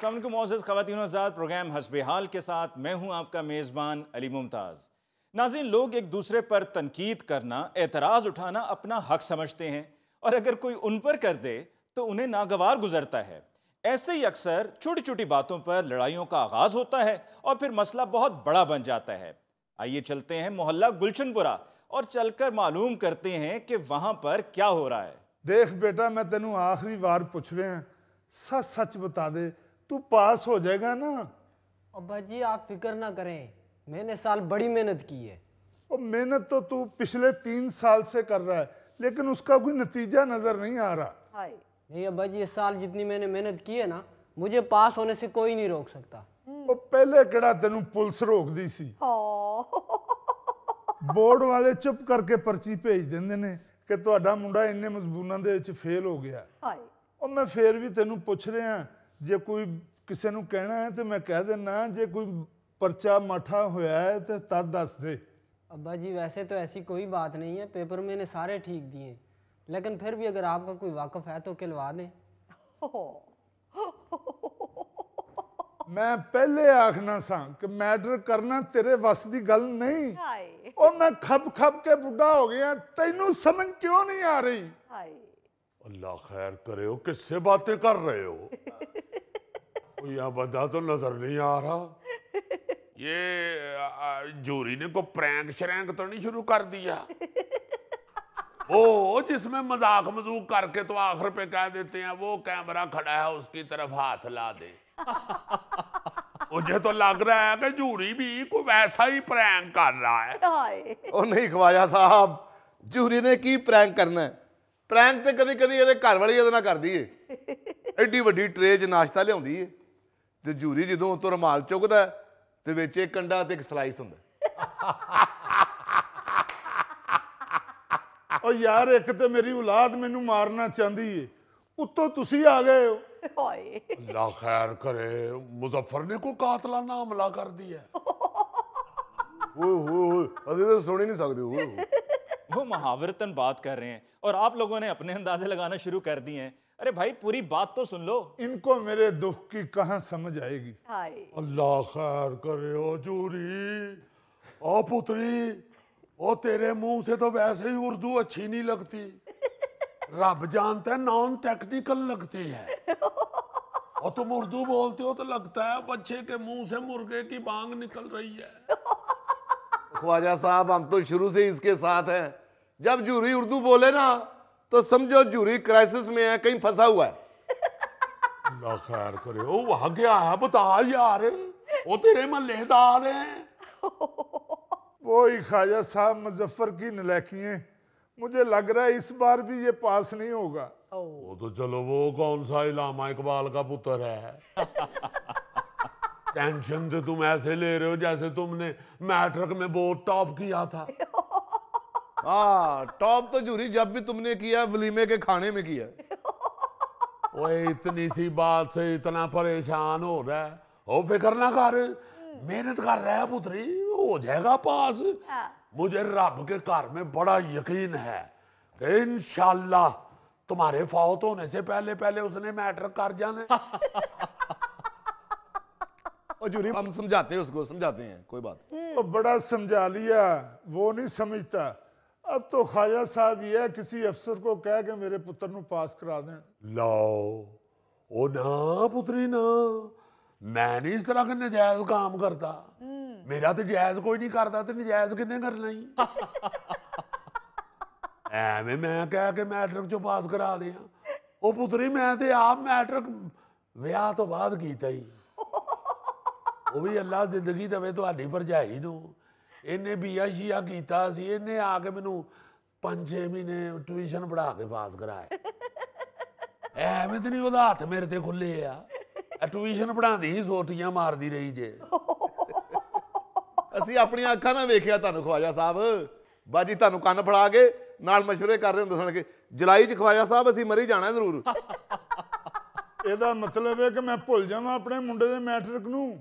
अस्सलाम वालेकुम मोअज़्ज़ज़ ख़वातीन हज़रात, प्रोग्राम हस्बे हाल के साथ मैं हूं आपका मेज़बान अली मुमताज़। नाज़रीन, लोग एक दूसरे पर तनकीद करना, एतराज़ उठाना अपना हक समझते हैं और अगर कोई उन पर कर दे तो उन्हें नागवार गुजरता है। ऐसे ही अक्सर छोटी छोटी बातों पर लड़ाइयों का आगाज़ होता है और फिर मसला बहुत बड़ा बन जाता है। आइए चलते हैं मोहल्ला गुलशनपुरा और चलकर मालूम करते हैं कि वहाँ पर क्या हो रहा है। देख बेटा, मैं तेनू आखिरी बार पूछ रहे हैं, सच सच बता दे, तू पास हो जाएगा ना? अब्बा जी आप फिक्र ना करें, मैंने साल बड़ी मेहनत की है। और मेहनत तो तू पिछले 3 साल से कर रहा है, लेकिन उसका कोई नतीजा नजर नहीं आ रहा। नहीं अब्बा जी, इस साल जितनी मैंने मेहनत की है ना, मुझे पास होने से कोई नहीं रोक सकता। वो पहले केड़ा तेनू पुलिस रोक दी सी। बोर्ड वाले चुप करके पर्ची भेज देंदे ने कि तुहाडा मुंडा इन्ने मजबूरां दे विच फेल हो गया। और मैं फिर भी तेनू पूछ रहा, जे कोई किसी नू कहना है तो मैं कह देना, जे कोई परचा माठा होया है तो तद दस दे। अब्बा जी वैसे तो ऐसी कोई बात नहीं है, पेपर मैंने सारे ठीक दिए, लेकिन फिर भी अगर आपका कोई वाकफ है तो खिलवा दें। मैं पहले आखना सा कि मैट्रिक करना तेरे वस की गल नहीं। और मैं खप खप के बुढ़ा हो गया, तेनू समझ क्यों नहीं आ रही? अल्लाह खैर करे, हो किससे बातें कर रहे हो? कोई यहाँ बंदा तो नजर नहीं आ रहा। ये जूरी ने को प्रैंक श्रैंक तो नहीं शुरू कर दिया? ओ जिसमें मजाक मजूक करके तो आखिर पे कह देते हैं वो कैमरा खड़ा है उसकी तरफ हाथ ला दे। मुझे तो लग रहा है कि जूरी भी कोई वैसा ही प्रैंक कर रहा है। ओ नहीं ख्वाजा साहब, जूरी ने की प्रैंक करना है? प्रैंक तो कभी कभी ये घर वाली ये कर दी है। एडी वड्डी ट्रे च नाश्ता लियाउंदी है ते जूरी जदों तो रुमाल चुकदा ते विच एक कंडा ते एक स्लाइस हुंदा। और यार, एक तो मेरी औलाद मैनू मारना चाहती है, उत्तों तुसी आ गए हो। अल्लाह खैर करे, मुजफ्फर ने को कातलाना हमला कर दिया। अभी तो सुन ही नहीं सकते। वो मुहावरतन बात कर रहे हैं और आप लोगों ने अपने अंदाजे लगाना शुरू कर दिए हैं। अरे भाई, पूरी बात तो सुन लो। इनको मेरे दुख की कहाँ समझ आएगी। अल्लाह खैर करे, ओ जूरी, ओ पुत्री, ओ तेरे मुंह से तो वैसे ही उर्दू अच्छी नहीं लगती, रब जानता है नॉन टेक्निकल लगती है। और तुम उर्दू बोलते हो तो लगता है बच्चे के मुंह से मुर्गे की बांग निकल रही है। ख्वाजा साहब, हम तो शुरू से इसके साथ हैं। जब जूरी उर्दू बोले ना तो समझो जूरी क्राइसिस में है, कहीं फंसा हुआ है। अल्लाह खैर करे, ओ वहां क्या है बता यार, वो तेरे महल्लेदार हैं। वो ही ख्वाजा साहब मुजफ्फर की नलायकियां, मुझे लग रहा है इस बार भी ये पास नहीं होगा। वो तो चलो, वो कौन सा इलामा इकबाल का पुत्र है? टेंशन तो तुम ऐसे ले रहे हो जैसे तुमने मैट्रिक में बहुत टॉप किया था। हाँ, टॉप तो जूरी जब भी तुमने किया वलीमे के खाने में किया। ओए इतनी सी बात से इतना परेशान हो रहा है? ओ फिक्र ना कर, मेहनत कर रहा है पुत्री, हो जाएगा पास। मुझे रब के घर में बड़ा यकीन है कि इंशाल्लाह तुम्हारे फौत होने से पहले पहले उसने मैट्रिक कर जाना। और जूरी हम समझाते हैं उसको, समझाते हैं, कोई बात। तो बड़ा समझा लिया, वो नहीं समझता। अब तो ख्वाजा साहब ये है, किसी अफसर को कह के मेरे पुत्र को पास करा दें। लो ओ ना पुत्री ना, मैं नहीं इस तरह के नजायज काम करता। मेरा तो जायज कोई नहीं करता, तो नजायज किन्ने करना ही? एवें मैं कह के मैट्रिक चो पास करा दिया। ओ पुत्री, मैं तो आप मैट्रिक विआह तो बाद कीता ही। वो भी अल्लाह जिंदगी देवे तुहाडी भरजाई नूं, इन्हें बिया शिया कीता सी, इन्हें आके मैनू 5-6 महीने ट्यूशन पढ़ा के पास कराया। एवें तो नहीं ओहदा हत्थ मेरे ते खुले आ, ट्यूशन पढ़ांदी ही सोटियां मारदी रही जे। ਅਸੀਂ ਆਪਣੀਆਂ ਅੱਖਾਂ ਨਾਲ ਵੇਖਿਆ ਤੁਹਾਨੂੰ ख्वाजा साहब, ਬਾਜੀ ਤੁਹਾਨੂੰ ਕੰਨ ਫੜਾ ਕੇ ਨਾਲ ਮਸ਼ਵਰੇ ਕਰ ਰਹੇ ਹੁੰਦੇ ਸਨ ਕਿ ਜੁਲਾਈ 'ਚ ख्वाजा साहब ਅਸੀਂ ਮਰੀ ਜਾਣਾ ਜ਼ਰੂਰ। ਇਹਦਾ ਮਤਲਬ ਹੈ ਕਿ ਮੈਂ ਭੁੱਲ ਜਾਵਾਂ ਆਪਣੇ ਮੁੰਡੇ ਦੇ ਮੈਟ੍ਰਿਕ ਨੂੰ?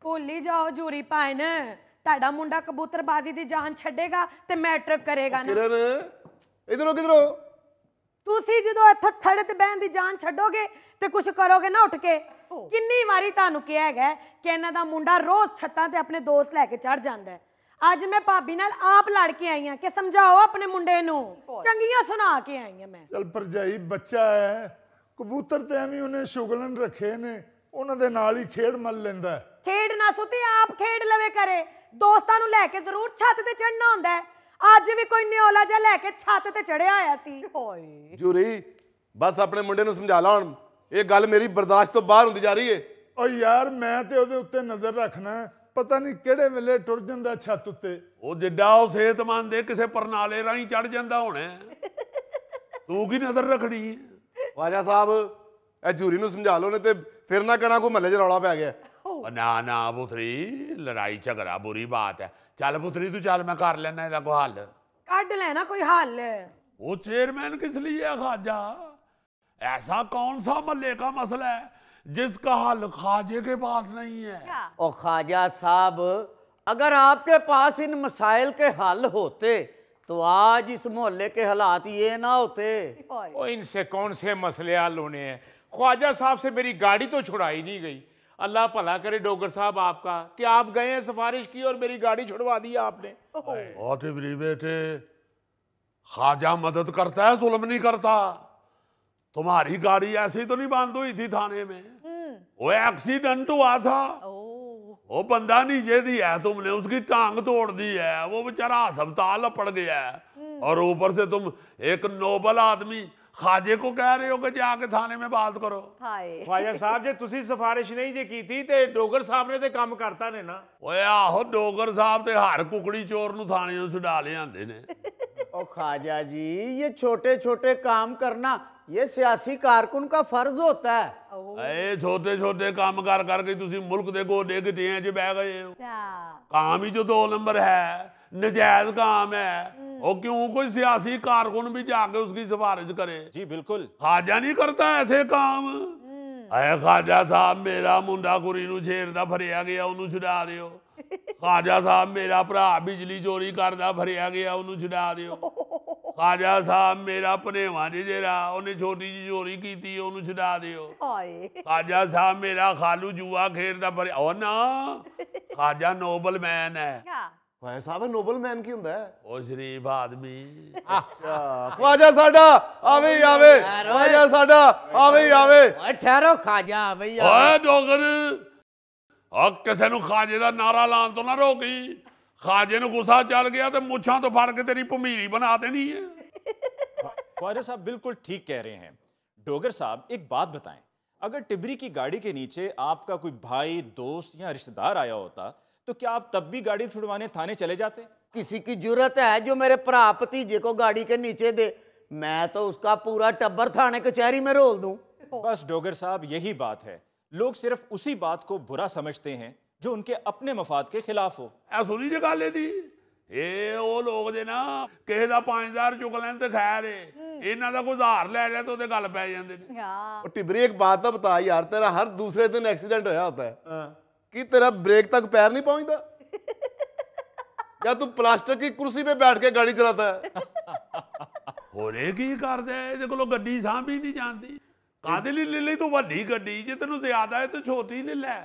ਭੁੱਲ ਹੀ ਜਾਓ ਜੂਰੀ ਪਾਇਨ, ਤੁਹਾਡਾ ਮੁੰਡਾ ਕਬੂਤਰਬਾਜ਼ੀ ਦੀ ਜਾਨ ਛੱਡੇਗਾ ਤੇ ਮੈਟ੍ਰਿਕ ਕਰੇਗਾ ਨਾ। ਕਿਰਨ ਇਧਰੋਂ ਕਿਧਰੋਂ? ਤੁਸੀਂ ਜਦੋਂ ਇੱਥੋਂ ਥੜੇ ਤੇ ਬਹਿਣ ਦੀ ਜਾਨ ਛੱਡੋਗੇ ਤੇ ਕੁਝ ਕਰੋਗੇ ਨਾ ਉੱਠ ਕੇ। ਕਿੰਨੀ ਵਾਰੀ ਤੁਹਾਨੂੰ ਕਿਹਾ ਹੈਗਾ ਕਿ ਇਹਨਾਂ ਦਾ ਮੁੰਡਾ ਰੋਜ਼ ਛੱਤਾਂ ਤੇ ਆਪਣੇ ਦੋਸਤ ਲੈ ਕੇ ਚੜ ਜਾਂਦਾ ਹੈ। ਅੱਜ ਮੈਂ ਭਾਬੀ ਨਾਲ ਆਪ ਲੜ ਕੇ ਆਈ ਹਾਂ ਕਿ ਸਮਝਾਓ ਆਪਣੇ ਮੁੰਡੇ ਨੂੰ, ਚੰਗੀਆਂ ਸੁਣਾ ਕੇ ਆਈ ਹਾਂ ਮੈਂ। ਚਲ ਭਰਜਾਈ ਬੱਚਾ ਹੈ, ਕਬੂਤਰ ਤੇ ਐਵੇਂ ਉਹਨੇ ਸ਼ੁਗਲਨ ਰੱਖੇ ਨੇ, ਉਹਨਾਂ ਦੇ ਨਾਲ ਹੀ ਖੇਡ ਮੱਲ ਲੈਂਦਾ ਹੈ। ਖੇਡ ਨਾ ਸੁੱਤੇ ਆਪ ਖੇਡ ਲਵੇ ਕਰੇ, ਦੋਸਤਾਂ ਨੂੰ ਲੈ ਕੇ ਜ਼ਰੂਰ ਛੱਤ ਤੇ ਚੜਨਾ ਹੁੰਦਾ ਹੈ। ਅੱਜ ਵੀ ਕੋਈ ਨਿਓਲਾ ਜਿਹਾ ਲੈ ਕੇ ਛੱਤ ਤੇ ਚੜਿਆ ਹੋਇਆ ਸੀ। ਹੋਏ ਜੂਰੀ ਬਸ ਆਪਣੇ ਮੁੰਡੇ ਨੂੰ ਸਮਝਾ ਲਾ ਹੁਣ, ਇਹ ਗੱਲ ਮੇਰੀ ਬਰਦਾਸ਼ਤ ਤੋਂ ਬਾਹਰ ਹੁੰਦੀ ਜਾ ਰਹੀ ਏ। ਓ ਯਾਰ ਮੈਂ ਤੇ ਉਹਦੇ ਉੱਤੇ ਨਜ਼ਰ ਰੱਖਣਾ, ਪਤਾ ਨਹੀਂ ਕਿਹੜੇ ਵੇਲੇ ਟੁਰ ਜਾਂਦਾ ਛੱਤ ਉੱਤੇ। ਉਹ ਜਿੱਡਾ ਉਹ ਸਿਹਤਮੰਦ ਹੈ, ਕਿਸੇ ਪਰਨਾਲੇ ਰਾਹੀਂ ਚੜ ਜਾਂਦਾ ਹੋਣਾ, ਤੂੰ ਕੀ ਨਜ਼ਰ ਰੱਖਣੀ ਹੈ? ਖਵਾਜਾ ਸਾਹਿਬ ਇਹ ਜੂਰੀ ਨੂੰ ਸਮਝਾ ਲਓ, ਨੇ ਤੇ ਫਿਰ ਨਾ ਕਹਿਣਾ ਕੋਈ ਮਹੱਲੇ 'ਚ ਰੌਲਾ ਪੈ ਗਿਆ। ਨਾ ਨਾ ਪੁੱਤਰੀ, ਲੜਾਈ ਝਗੜਾ ਬੁਰੀ ਬਾਤ ਹੈ। ਚੱਲ ਪੁੱਤਰੀ ਤੂੰ ਚੱਲ, ਮੈਂ ਕਰ ਲੈਣਾ ਇਹਦਾ ਕੋਈ ਹੱਲ। ਕੱਢ ਲੈਣਾ ਕੋਈ ਹੱਲ। वो चेयरमैन किस लिए है ख्वाजा? ऐसा कौन सा मल्ले का मसला है जिसका हल ख्वाजे के पास नहीं है? और ख्वाजा साहब, अगर आपके पास इन मसाइल के हल होते तो आज इस मोहल्ले के हालात ये ना होते। ओ इनसे कौन से मसले हल होने हैं? ख्वाजा साहब से मेरी गाड़ी तो छुड़ाई नहीं गई। अल्लाह भला करे डोगर साहब आपका कि आप गए हैं, सिफारिश की और मेरी गाड़ी छुड़वा दी आपने। और टिबरी बेटे, ख्वाजा मदद करता है, जुल्म नहीं करता। तुम्हारी गाड़ी ऐसी तो नहीं बंद हुई थी थाने में, वो एक्सीडेंट हुआ था, वो बंदा नीचे दिया है तुमने, उसकी टांग तोड़ दी है, वो बेचारा अस्पताल पड़ गया है, और ऊपर से तुम एक नोबल आदमी ख्वाजे को कह रहे हो कि जाके थाने में बात करो। ख्वाजा साहब जे तुसी सिफारिश नहीं जे की थी ते डोगर साहब ने ते काम करता ने ना। ओए आहो, डोगर साहब ते हर कुकड़ी चोर नूं थाने चों छुड़ा लिआंदे ने। ओ ख्वाजा जी, ये छोटे छोटे काम करना ये सियासी कारकुन का फर्ज होता है। ए छोटे छोटे काम कर करके तुसी मुल्क दे गोडे गिटियां च बह गए हो। काम ही जो 2 नंबर है, नजायज काम है, और क्यों कोई सियासी कारकुन भी जाके उसकी सिफारिश करे? जी बिल्कुल। ख्वाजा नहीं करता ऐसे काम। ऐ ख्वाजा साहब, मेरा मुंडा कुड़ी नूं छेड़दा फड़िया गया, उन्होंने छुड़ा दियो। ख्वाजा साहब, मेरा भरा बिजली चोरी करदा फड़िया गया, उन्होंने छुड़ा दियो। ख्वाजा साहब, मेरा भनेवा जेड़ा उन्हें छोटी जी चोरी की थी, उन्होंने छुड़ा दियो। ख्वाजा साहब, मेरा खालू जुआ खेलदा फड़िया, ओ ना, ख्वाजा नोबल मैन है। ਖਵਾਜਾ ਸਾਹਿਬ ਨੋਬਲ ਮੈਨ ਕੀ ਹੁੰਦਾ ਹੈ? ओ शरीफ आदमी। ਅੱਛਾ ਖਵਾਜਾ ਸਾਡਾ ਆਵੇ ਹੀ ਆਵੇ, ਖਵਾਜਾ ਸਾਡਾ ਆਵੇ ਹੀ ਆਵੇ। ओए ठहरो ख्वाजा भैया। ओए डोगर, और किसी ਨੂੰ ਖਾਜੇ ਦਾ ਨਾਰਾ ਲਾਉਣ ਤੋਂ ਨਾ ਰੋਕੀ। ਖਾਜੇ ਨੂੰ ਗੁੱਸਾ ਚੱਲ ਗਿਆ ਤੇ ਮੁੱਛਾਂ ਤੋਂ ਫੜ ਕੇ ਤੇਰੀ ਭਮੀਰੀ ਬਣਾ ਦੇਣੀ ਹੈ। ख्वाजा साहब बिल्कुल ठीक कह रहे हैं। डोगर साहब, एक बात बताएं, अगर टिबरी की गाड़ी के नीचे आपका कोई भाई, दोस्त या रिश्तेदार आया होता तो क्या आप तब भी गाड़ी छुड़वाने थाने चले जाते? किसी की जरूरत है जो मेरे भरा भतीजे को गाड़ी के नीचे दे, मैं तो उसका पूरा टब्बर थाने कचहरी में रोल दूं। बस डोगर साहब, यही बात है, लोग सिर्फ उसी बात को बुरा समझते हैं जो उनके अपने मफाद के खिलाफ हो। ਐ ਸੁਣੀ ਜੇ ਗੱਲ ਇਹਦੀ, ਇਹ ਉਹ ਲੋਕ ਜੇ ਨਾ ਕਿਸੇ ਦਾ 5000 ਚੁੱਕ ਲੈਣ ਤੇ ਖੈਰ ਏ, ਇਹਨਾਂ ਦਾ ਕੋਈ ਉਧਾਰ ਲੈ ਲਿਆ ਤੇ ਉਹਦੇ ਗੱਲ ਪੈ ਜਾਂਦੇ ਨੇ। ਉਹ ਟਿਬਰੀ ਇੱਕ ਬਾਤ ਤਾਂ ਬਤਾ ਯਾਰ, ਤੇਰਾ ਹਰ ਦੂਸਰੇ ਦਿਨ एक्सीडेंट होया होता है, कि तेरा ब्रेक तक पैर नहीं पहुंचता, या तू प्लास्टिक की कुर्सी पे बैठ के गाड़ी चलाता है? ਹੋਰੇ ਕੀ ਕਰਦਾ ਇਹਦੇ ਕੋਲੋਂ ਗੱਡੀ ਸਾਂਭੀ ਨਹੀਂ ਜਾਂਦੀ। ਕਾਹਦੇ ਲਈ ਲੈ ਲਈ ਤੂੰ ਵੱਡੀ ਗੱਡੀ? ਜੇ ਤੈਨੂੰ ਜ਼ਿਆਦਾ ਹੈ ਤੇ ਛੋਟੀ ਲੈ ਲੈ।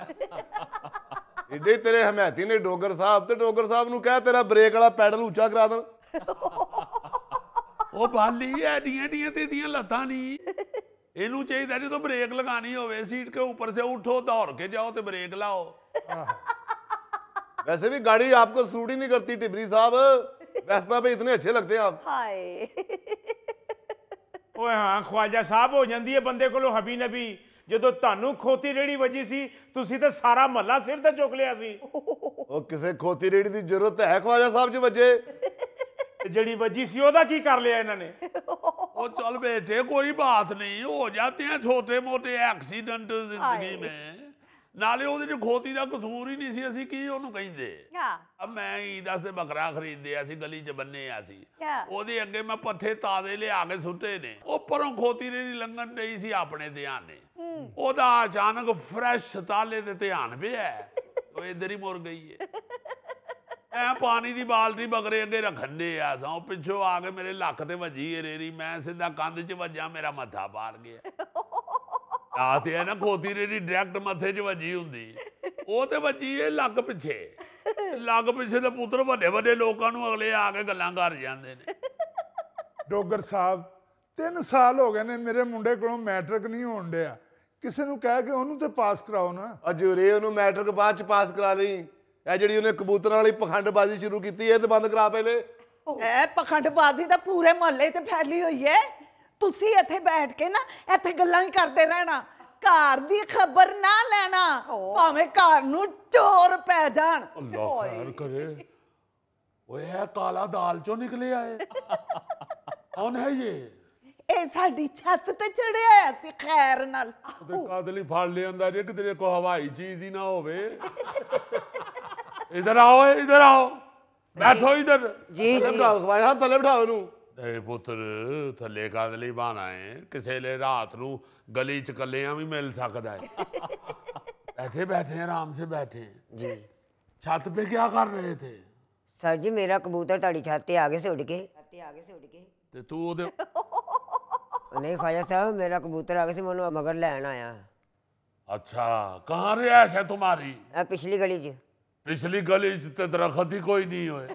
ਏਡੇ ਤੇਰੇ ਹਮਾਇਤੀ ਨੇ ਡੋਗਰ ਸਾਹਿਬ, ਤੇ ਡੋਗਰ ਸਾਹਿਬ ਨੂੰ ਕਹਿ ਤੇਰਾ ਬ੍ਰੇਕ ਵਾਲਾ ਪੈਡਲ ਉੱਚਾ ਕਰਾ ਦੇਣ। ਉਹ ਬਾਲੀ ਐਡੀਆਂ ਡੀਆਂ ਤੇ ਦੀਆਂ ਲੱਤਾਂ ਨਹੀਂ, ਇਹਨੂੰ ਚਾਹੀਦਾ ਜਦੋਂ ਬ੍ਰੇਕ ਲਗਾਣੀ ਹੋਵੇ सीट के ऊपर से उठो, दौड़ के जाओ तो ब्रेक लाओ। वैसे भी गाड़ी आपको सूट ही नहीं करती टिबरी साहब, वेस्पा पे इतने अच्छे लगते हैं आप। ओए हाँ ख्वाजा साहब, हो जाती है बंदे को हबी नबी। ਜਦੋਂ ਤੁਹਾਨੂੰ ਖੋਤੀ ਰੇੜੀ ਵੱਜੀ ਸੀ ਤੁਸੀਂ ਤਾਂ ਸਾਰਾ ਮਹੱਲਾ ਸਿਰ ਤੇ ਚੁੱਕ ਲਿਆ ਸੀ। ਉਹ ਕਿਸੇ ਖੋਤੀ ਰੇੜੀ ਦੀ ਜ਼ਰੂਰਤ ਹੈ ਖਵਾਜਾ ਸਾਹਿਬ ਜੀ ਵੱਜੇ? ਜਿਹੜੀ ਵੱਜੀ ਸੀ ਉਹਦਾ ਕੀ ਕਰ ਲਿਆ ਇਹਨਾਂ ਨੇ? ਉਹ ਚੱਲ ਬੇਟੇ कोई बात नहीं, हो जाते हैं छोटे मोटे एक्सीडेंट जिंदगी में। ਨਾਲੇ ਉਹਦੇ ਚ ਖੋਤੀ ਦਾ ਕਸੂਰ ਹੀ ਨਹੀਂ ਸੀ, ਅਸੀਂ ਕੀ ਉਹਨੂੰ ਕਹਿੰਦੇ। ਅਬ ਮੈਂ ਈਦ ਵਾਸਤੇ ਬੱਕਰਾ ਖਰੀਦਿਆ ਸੀ, ਗਲੀ ਚ ਬੰਨਿਆ ਸੀ, ਉਹਦੇ ਅੱਗੇ ਮੈਂ ਪੱਠੇ ਤਾਜ਼ੇ ਲਿਆ ਕੇ ਸੁੱਟੇ ਨੇ, ਉੱਪਰੋਂ ਖੋਤੀ ਰੇੜੀ ਲੰਘਣ ਡਈ ਸੀ ਆਪਣੇ ਧਿਆਨ ਨੇ, ਉਹਦਾ ਅਚਾਨਕ ਫਰੈਸ਼ ਤਾਲੇ ਤੇ ਧਿਆਨ ਪਿਆ, ਉਹ ਇੱਧਰ ਹੀ ਮੁੜ ਗਈ ਹੈ। ਐ ਪਾਣੀ ਦੀ ਬਾਲਟੀ ਬੱਕਰੇ ਅੱਗੇ ਰੱਖਣ ਦੇ ਆ ਸਾਂ, ਪਿੱਛੋਂ ਆ ਕੇ ਮੇਰੇ ਲੱਕ ਤੇ ਵੱਜੀ ਰੇੜੀ, ਮੈਂ ਸਿੱਧਾ ਕੰਧ 'ਚ ਵੱਜਾ, ਮੇਰਾ ਮੱਥਾ ਪਾੜ ਗਿਆ। ਆ ਤੇ ਹੈ ਨਾ ਖੋਤੀ ਦੀ ਡਾਇਰੈਕਟ ਮੱਥੇ 'ਚ ਵੱਜੀ ਹੁੰਦੀ, ਉਹ ਤੇ ਵੱਜੀ ਇਹ ਲੱਗ ਪਿੱਛੇ। ਲੱਗ ਪਿੱਛੇ ਦੇ ਪੁੱਤਰ ਵੱਡੇ ਵੱਡੇ ਲੋਕਾਂ ਨੂੰ ਅਗਲੇ ਆ ਕੇ ਗੱਲਾਂ ਕਰ ਜਾਂਦੇ ਨੇ। ਡੋਗਰ ਸਾਹਿਬ 3 ਸਾਲ ਹੋ ਗਏ ਨੇ ਮੇਰੇ ਮੁੰਡੇ ਕੋਲੋਂ ਮੈਟ੍ਰਿਕ ਨਹੀਂ ਹੋਣ ਡਿਆ, ਕਿਸੇ ਨੂੰ ਕਹਿ ਕੇ ਉਹਨੂੰ ਤੇ ਪਾਸ ਕਰਾਓ ਨਾ। ਅਜੂਰੇ ਉਹਨੂੰ ਮੈਟ੍ਰਿਕ ਬਾਅਦ ਚ ਪਾਸ ਕਰਾ ਲਈ। ਇਹ ਜਿਹੜੀ ਉਹਨੇ ਕਬੂਤਰਾਂ ਵਾਲੀ ਪਖੰਡਬਾਜ਼ੀ ਸ਼ੁਰੂ ਕੀਤੀ ਇਹ ਤੇ ਬੰਦ ਕਰਾ ਪਹਿਲੇ। ਇਹ ਪਖੰਡਬਾਜ਼ੀ ਤਾਂ ਪੂਰੇ ਮੁਹੱਲੇ 'ਚ ਫੈਲੀ ਹੋਈ ਹੈ। ਤੁਸੀਂ ਇੱਥੇ ਬੈਠ ਕੇ ਨਾ ਇੱਥੇ ਗੱਲਾਂ ਹੀ ਕਰਦੇ ਰਹਿਣਾ, ਘਰ ਦੀ ਖਬਰ ਨਾ ਲੈਣਾ, ਭਾਵੇਂ ਘਰ ਨੂੰ ਚੋਰ ਪੈ ਜਾਣ। ਅੱਲਾਹ ਖੈਰ ਕਰੇ। ਓਏ ਇਹ ਕਾਲਾ ਦਾਲ ਚੋਂ ਨਿਕਲਿਆ ਹੈ। ਕੌਣ ਹੈ ਇਹ ਸਾਡੀ ਛੱਤ ਤੇ ਚੜਿਆ ਹੋਇਆ ਸੀ ਖੈਰ ਨਾਲ। ਤੇ ਕਾਦਲੀ ਫੜ ਲਿਆਂਦਾ ਜੇ ਕਿ ਤੇਰੇ ਕੋ ਹਵਾਈ ਚੀਜ਼ ਹੀ ਨਾ ਹੋਵੇ। ਇਧਰ ਆਓ, ਇਧਰ ਆਓ, ਬੈਠੋ ਇਧਰ। ਜੀ ਜੀ ਖਵਾਇਆ ਥੱਲੇ ਬਿਠਾਓ ਇਹਨੂੰ। ਇਹ ਪੁੱਤਰ ਥੱਲੇ ਕਾਦਲੀ ਬਾਣਾ ਹੈ, ਕਿਸੇ ਲਈ ਰਾਤ ਨੂੰ ਗਲੀ ਚ ਕੱਲਿਆਂ ਵੀ ਮਿਲ ਸਕਦਾ है। बैठे बैठे आराम से बैठे जी। छत पे क्या कर रहे थे? सर जी मेरा कबूतर ताड़ी छत ते आगे से उड़ के ते तू ओदे नहीं ख्वाजा साहब मेरा कबूतर आगे से मैंने मगर लैन आया। अच्छा कहाँ रिहाइश है तुम्हारी? पिछली गली च। पिछली गली च ते दरख्त ही कोई नहीं होए।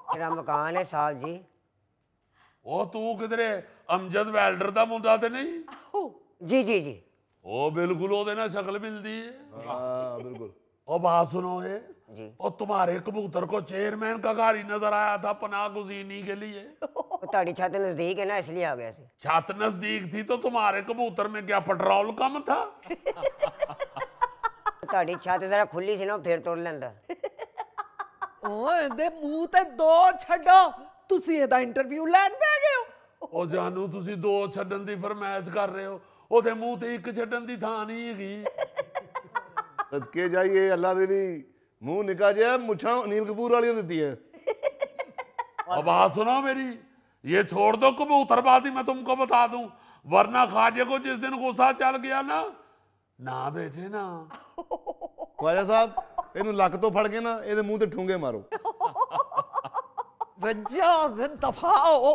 मेरा मकान है साहब जी। ओ तू किधरे अमजद वेल्डर दा मुंडा ते नहीं? जी जी जी। ओ बिल्कुल ओदे नाल शक्ल मिलदी है। हाँ बिल्कुल। ओ बात सुनो ये जी। ओ तुम्हारे कबूतर को चेयरमैन का घर ही नजर आया था पनाह गुज़ीनी के लिए। ताड़ी छत नजदीक है ना इसलिए आ गया सी। छत नजदीक थी तो तुम्हारे कबूतर में क्या पेट्रोल कम था? ताड़ी छत जरा खुली सी ना फिर तोड़ लेंदा। ਓਏ ਦੇ ਮੂੰਹ ਤੇ 2 ਛੱਡੋ, ਤੁਸੀਂ ਇਹਦਾ ਇੰਟਰਵਿਊ ਲੈਣ ਬੈ ਗਏ ਹੋ। ਉਹ ਜਾਨੂ ਤੁਸੀਂ 2 ਛੱਡਣ ਦੀ ਫਰਮਾਇਸ਼ ਕਰ ਰਹੇ ਹੋ, ਉਹਦੇ ਮੂੰਹ ਤੇ 1 ਛੱਡਣ ਦੀ ਥਾਂ ਨਹੀਂ ਹੈਗੀ। ਸਦਕੇ ਜਾਈਏ ਅੱਲਾ ਦੇ ਵੀ ਮੂੰਹ ਨਿਕਾ ਜਿਹਾ ਮੁੱਛਾਂ ਅਨੀਲ ਕਪੂਰ ਵਾਲੀਆਂ ਦਿੱਤੀਆਂ। अब बात सुनो मेरी, ये छोड़ दो कबूतरबाजी, मैं तुमको बता दूं, वरना खाजे को जिस दिन गुस्सा चल गया ना ना बेटे ना। ਖਵਾਜਾ ਸਾਹਿਬ ਇਹਨੂੰ ਲੱਕ ਤੋਂ ਫੜ ਕੇ ਨਾ ਇਹਦੇ ਮੂੰਹ ਤੇ ਠੂੰਗੇ ਮਾਰੋ। ਵੱਜਾ ਵੇ ਦਫਾਓ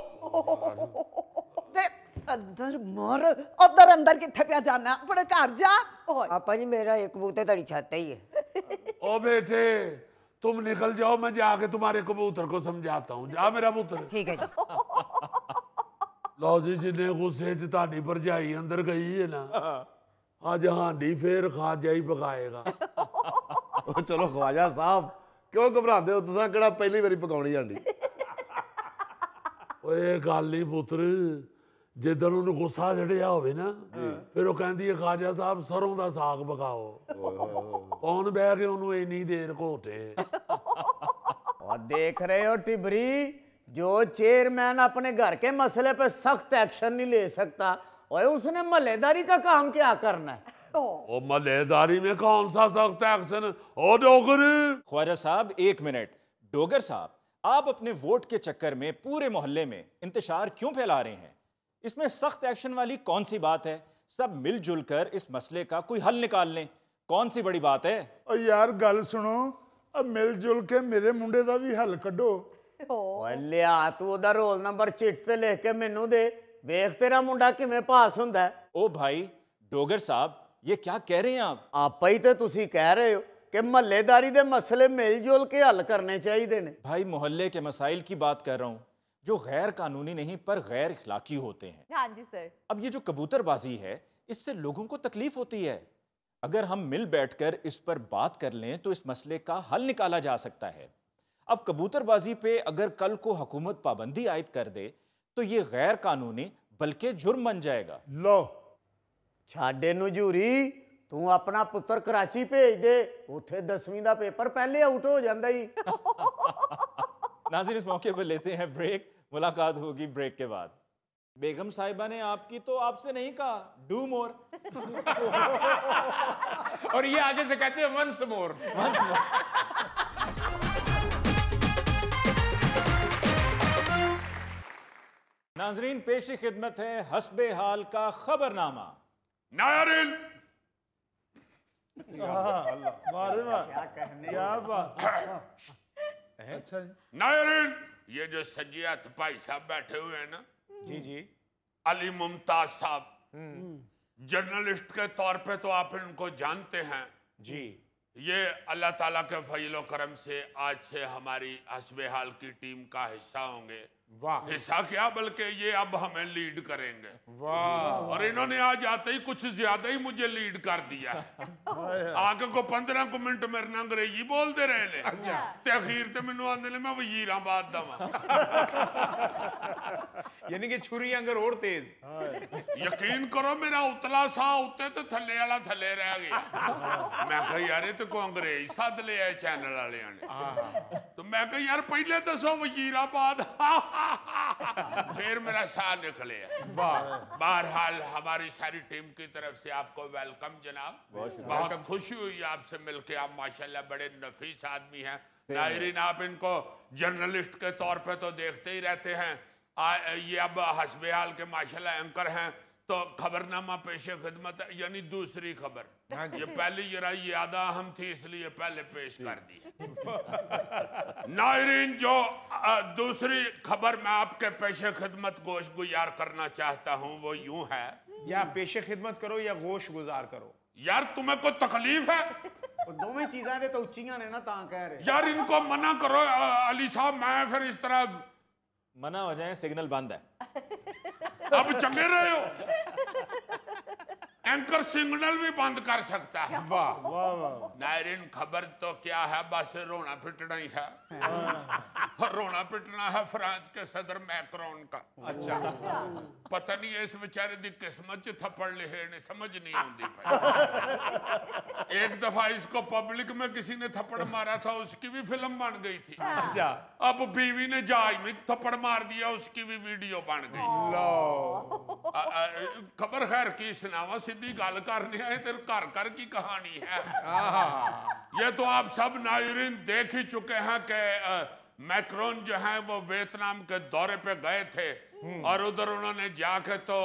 ਤੇ ਅੰਦਰ ਮਰ। ਉਧਰ ਅੰਦਰ ਕਿੱਥੇ ਪਿਆ ਜਾਣਾ, ਆਪਣੇ ਘਰ ਜਾ। पापा जी मेरा एक कबूतर ताड़ी छत ही है। ओ बेटे तुम निकल जाओ, मैं जाके तुम्हारे कबूतर को समझाता हूँ। जा मेरा पुत्र। ठीक है जी। लो जी जिन्ने गुस्से च ताड़ी भरजाई अंदर गई है ना, आज हांडी फिर खाजा ही पकाएगा। ਉਹ ਚਲੋ ਖਵਾਜਾ ਸਾਹਿਬ ਕਿਉਂ ਘਬਰਾਉਂਦੇ ਹੋ, ਤੁਸੀਂ ਕਿਹੜਾ ਪਹਿਲੀ ਵਾਰੀ ਪਕਾਉਣੀ ਜਾਂਦੀ। ਓਏ ਗੱਲ ਹੀ ਪੁੱਤਰ, ਜਿੱਦਣ ਉਹਨੂੰ ਗੁੱਸਾ ਚੜਿਆ ਹੋਵੇ ਨਾ ਫਿਰ ਉਹ ਕਹਿੰਦੀ ਹੈ ਖਾਜਾ ਸਾਹਿਬ ਸਰੋਂ ਦਾ ਸਾਗ ਪਕਾਓ। ਕੌਣ ਬਹਿ ਕੇ ਉਹਨੂੰ ਇੰਨੀ ਦੇਰ ਘੋਟੇ। और देख रहे हो टिबरी, जो चेयरमैन अपने घर के मसले पे सख्त एक्शन नहीं ले सकता और उसने मलेदारी का काम क्या करना है? ओ मलेदारी में कौन सा सख्त एक्शन? ओ डोगर ख्वाजा साहब 1 मिनट। डोगर साहब, आप अपने वोट के चक्कर में पूरे मोहल्ले में इंतशार क्यों फैला रहे हैं? इसमें सख्त एक्शन वाली कौन सी बात है? सब मिलजुल कर इस मसले का कोई हल निकाल लें। कौन सी बड़ी बात है? ਓ ਯਾਰ ਗੱਲ ਸੁਣੋ, ਆ ਮਿਲ ਜੁਲ ਕੇ ਮੇਰੇ ਮੁੰਡੇ ਦਾ ਵੀ ਹੱਲ ਕੱਢੋ। ਓਏ ਲਿਆ ਤੂੰ ਉਹਦਾ ਰੋਲ ਨੰਬਰ ਚਿੱਟ ਤੇ ਲਿਖ ਕੇ ਮੈਨੂੰ ਦੇ, ਵੇਖ ਤੇਰਾ ਮੁੰਡਾ ਕਿਵੇਂ ਪਾਸ ਹੁੰਦਾ ਹੈ। ओ भाई डोगर साहब, ये क्या कह रहे हैं आप? ਆਪਾ ਹੀ ਤੇ ਤੁਸੀਂ ਕਹਿ ਰਹੇ ਹੋ कि मल्लेदारी दे मसले मिलजुल के हल करने चाहिए ने। भाई मोहल्ले के मसाइल की बात कर रहा हूँ जो गैर कानूनी नहीं पर गैर इखलाकी होते हैं। हाँ जी सर। अब ये जो कबूतरबाजी है इससे लोगों को तकलीफ होती है। अगर हम मिल बैठकर इस पर बात कर लें तो इस मसले का हल निकाला जा सकता है। अब कबूतरबाजी पे अगर कल को हुकूमत पाबंदी आयद कर दे तो ये गैर कानूनी बल्कि जुर्म बन जाएगा। ਲੋ छाडे नजूरी तू अपना पुत्र कराची भेज दे, उथे 10वीं का पेपर पहले आउट हो जाता ही। नाज़रीन इस मौके पर लेते हैं ब्रेक, मुलाकात होगी ब्रेक के बाद। बेगम साहिबा ने आपकी तो आपसे नहीं कहा डू मोर। और ये आगे से कहते हैं वंस मोर। नाजरीन पेशी खिदमत है हस्बे हाल का खबरनामा। नायरिन ਵਾਰੇ ਵਾਹ क्या बात। अच्छा जी। नायरिन ये जो सज्जियत भाई साहब बैठे हुए हैं ना, जी जी। अली मुमताज साहब, जर्नलिस्ट के तौर पे तो आप इनको जानते हैं जी। ये अल्लाह ताला के फजलो करम से आज से हमारी हस्बे हाल की टीम का हिस्सा होंगे। वाह। हिस्सा क्या बल्कि ये अब हमें लीड करेंगे। वाह। और इन्होंने आज आते ही कुछ ज्यादा ही मुझे लीड कर दिया। आगे को 15 मिनट मेरे ना अंग्रेजी बोलते रहे ने ते अखीर ते मैनू आंदे ने मैं वजीराबाद दा वां। यानी कि छुरी अंगर और तेज। यकीन करो मेरा उतला सा उत्ते ते थल्ले वाला थल्ले रह गया। मैं कहा यार ये तो को अंग्रेज सद लिया है चैनल वाले ने। तो मैं कहा यार पहले दसो वजीराबाद। फिर मेरा साह निकले। बहरहाल हमारी सारी टीम की तरफ से आपको वेलकम जनाब। बहुत खुशी हुई आपसे मिलके। आप माशाल्लाह बड़े नफीस आदमी हैं। नाज़रीन आप इनको जर्नलिस्ट के तौर पे तो देखते ही रहते हैं। ये अब हस्बे हाल के माशाल्लाह एंकर हैं। तो खबरनामा पेशे खिदमत यानी दूसरी खबर। ये पहली जरा ज्यादा अहम थी इसलिए पहले पेश कर दी। नाज़रीन जो दूसरी खबर मैं आपके पेशे खिदमत गोश गुजार करना चाहता हूँ वो यूं है। या पेशे खिदमत करो या गोश गुजार करो। यार तुम्हें कोई तकलीफ है? दोवें चीज़ां तो उच्चियां ने ना तां कह रहे। यार इनको मना करो अली साहब। मैं फिर इस तरह मना हो जाए सिग्नल बंद है। अब चंगे रहे हो। एंकर सिग्नल भी बंद कर सकता है। वाह वाह वाह। नाज़रीन खबर तो क्या है बस रोना पिटना ही है। रोना पिटना है फ्रांस के सदर मैक्रोन का। अच्छा। पता नहीं इस बेचारे दी किस्मत च थप्पड़ लिखे ने समझ नहीं आती भाई। एक दफा इसको पब्लिक में किसी ने थप्पड़ मारा था उसकी भी फिल्म बन गई थी। अच्छा। अब बीवी ने जहाज में थप्पड़ मार दिया उसकी भी वीडियो बन गई। खबर खैर की सुनावा सीधी गल करने आए तेरे घर की कहानी है। ये तो आप सब नाज़रीन देख ही चुके हैं कि मैक्रोन जो है वो वियतनाम के दौरे पे गए थे और उधर उन्होंने जाके तो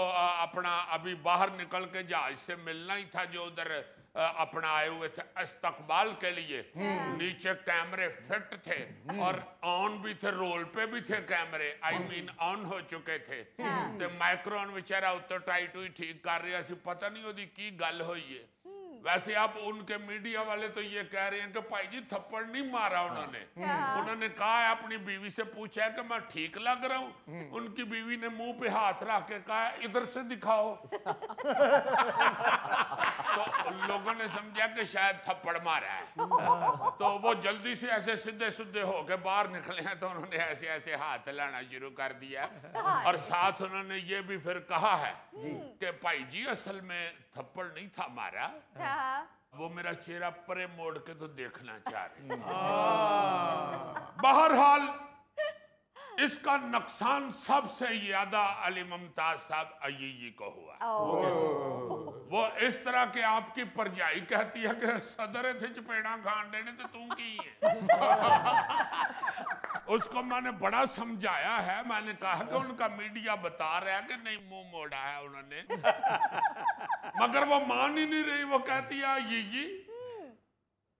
अपना अभी बाहर निकल के जहाज से मिलना ही था जो उधर अपना आए हुए थे इस्तकबाल के लिए। नीचे कैमरे फिट थे और ऑन भी थे, रोल पे भी थे कैमरे। आई मीन ऑन हो चुके थे। तो मैक्रोन बेचारा उत्तर टाइट हुई ठीक कर रहा सी। पता नहीं ओदी की गल हुई है। वैसे आप उनके मीडिया वाले तो ये कह रहे हैं कि भाई जी थप्पड़ नहीं मारा उन्होंने। उन्होंने कहा है अपनी बीवी से पूछा है कि मैं ठीक लग रहा हूँ। उनकी बीवी ने मुंह पे हाथ रख के कहा इधर से दिखाओ। तो लोगों ने समझा कि शायद थप्पड़ मारा है। तो वो जल्दी से ऐसे सीधे सीधे होके बाहर निकले हैं। तो उन्होंने ऐसे ऐसे हाथ हिलाना शुरू कर दिया और साथ उन्होंने ये भी फिर कहा है कि भाई जी असल में थप्पड़ नहीं था मारा, वो मेरा चेहरा परे मोड़ के तो देखना चाह रहे। बहरहाल इसका नुकसान सबसे ज्यादा अली मुमताज साहब अय्यी को हुआ। वो इस तरह के आपकी परजाई कहती है कि सदर थे चपेड़ा खान देने तो तू की है। उसको मैंने बड़ा समझाया है। मैंने कहा कि उनका मीडिया बता रहा है कि नहीं मुंह मोड़ा है उन्होंने, मगर वो मान ही नहीं रही। वो कहती है ये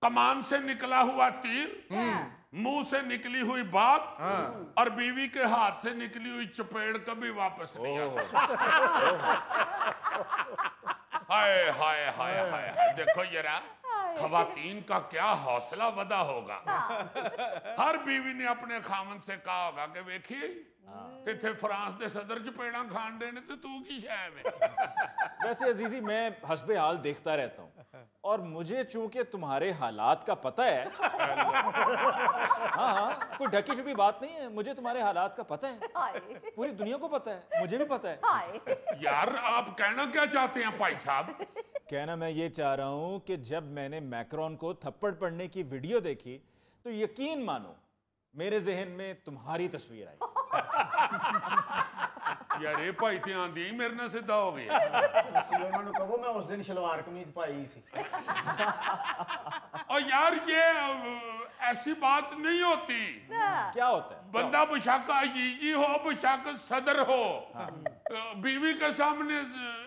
कमान से निकला हुआ तीर, मुंह से निकली हुई बात और बीवी के हाथ से निकली हुई चपेड़ कभी वापस नहीं आती। हाय हाय हाय हाय। देखो जरा खवातीन का क्या हौसला वदा होगा। हर बीवी ने अपने खामन से कहा होगा कि देखिए इतने फ्रांस के सदर चपेड़ा खान देने तो तू की शय में। वैसे अजीजी मैं हस्बे हाल देखता रहता हूँ और मुझे चूंकि तुम्हारे हालात का पता है। हाँ कोई ढकी छुपी बात नहीं है। मुझे तुम्हारे हालात का पता है, पूरी दुनिया को पता है, मुझे भी पता है। यार आप कहना क्या चाहते हैं भाई साहब? कहना मैं ये चाह रहा हूं कि जब मैंने मैक्रोन को थप्पड़ पड़ने की वीडियो देखी तो यकीन मानो मेरे जहन में तुम्हारी तस्वीर आई। यार ये भाई ध्यान दी मेरे ना सीधा हो गया। उन्होंने कहो मैं उस दिन शलवार कमीज पाई सी। और यार ये ऐसी बात नहीं होती। क्या होता है? बंदा बेशक अजीजी हो बेशक सदर हो, बीवी के सामने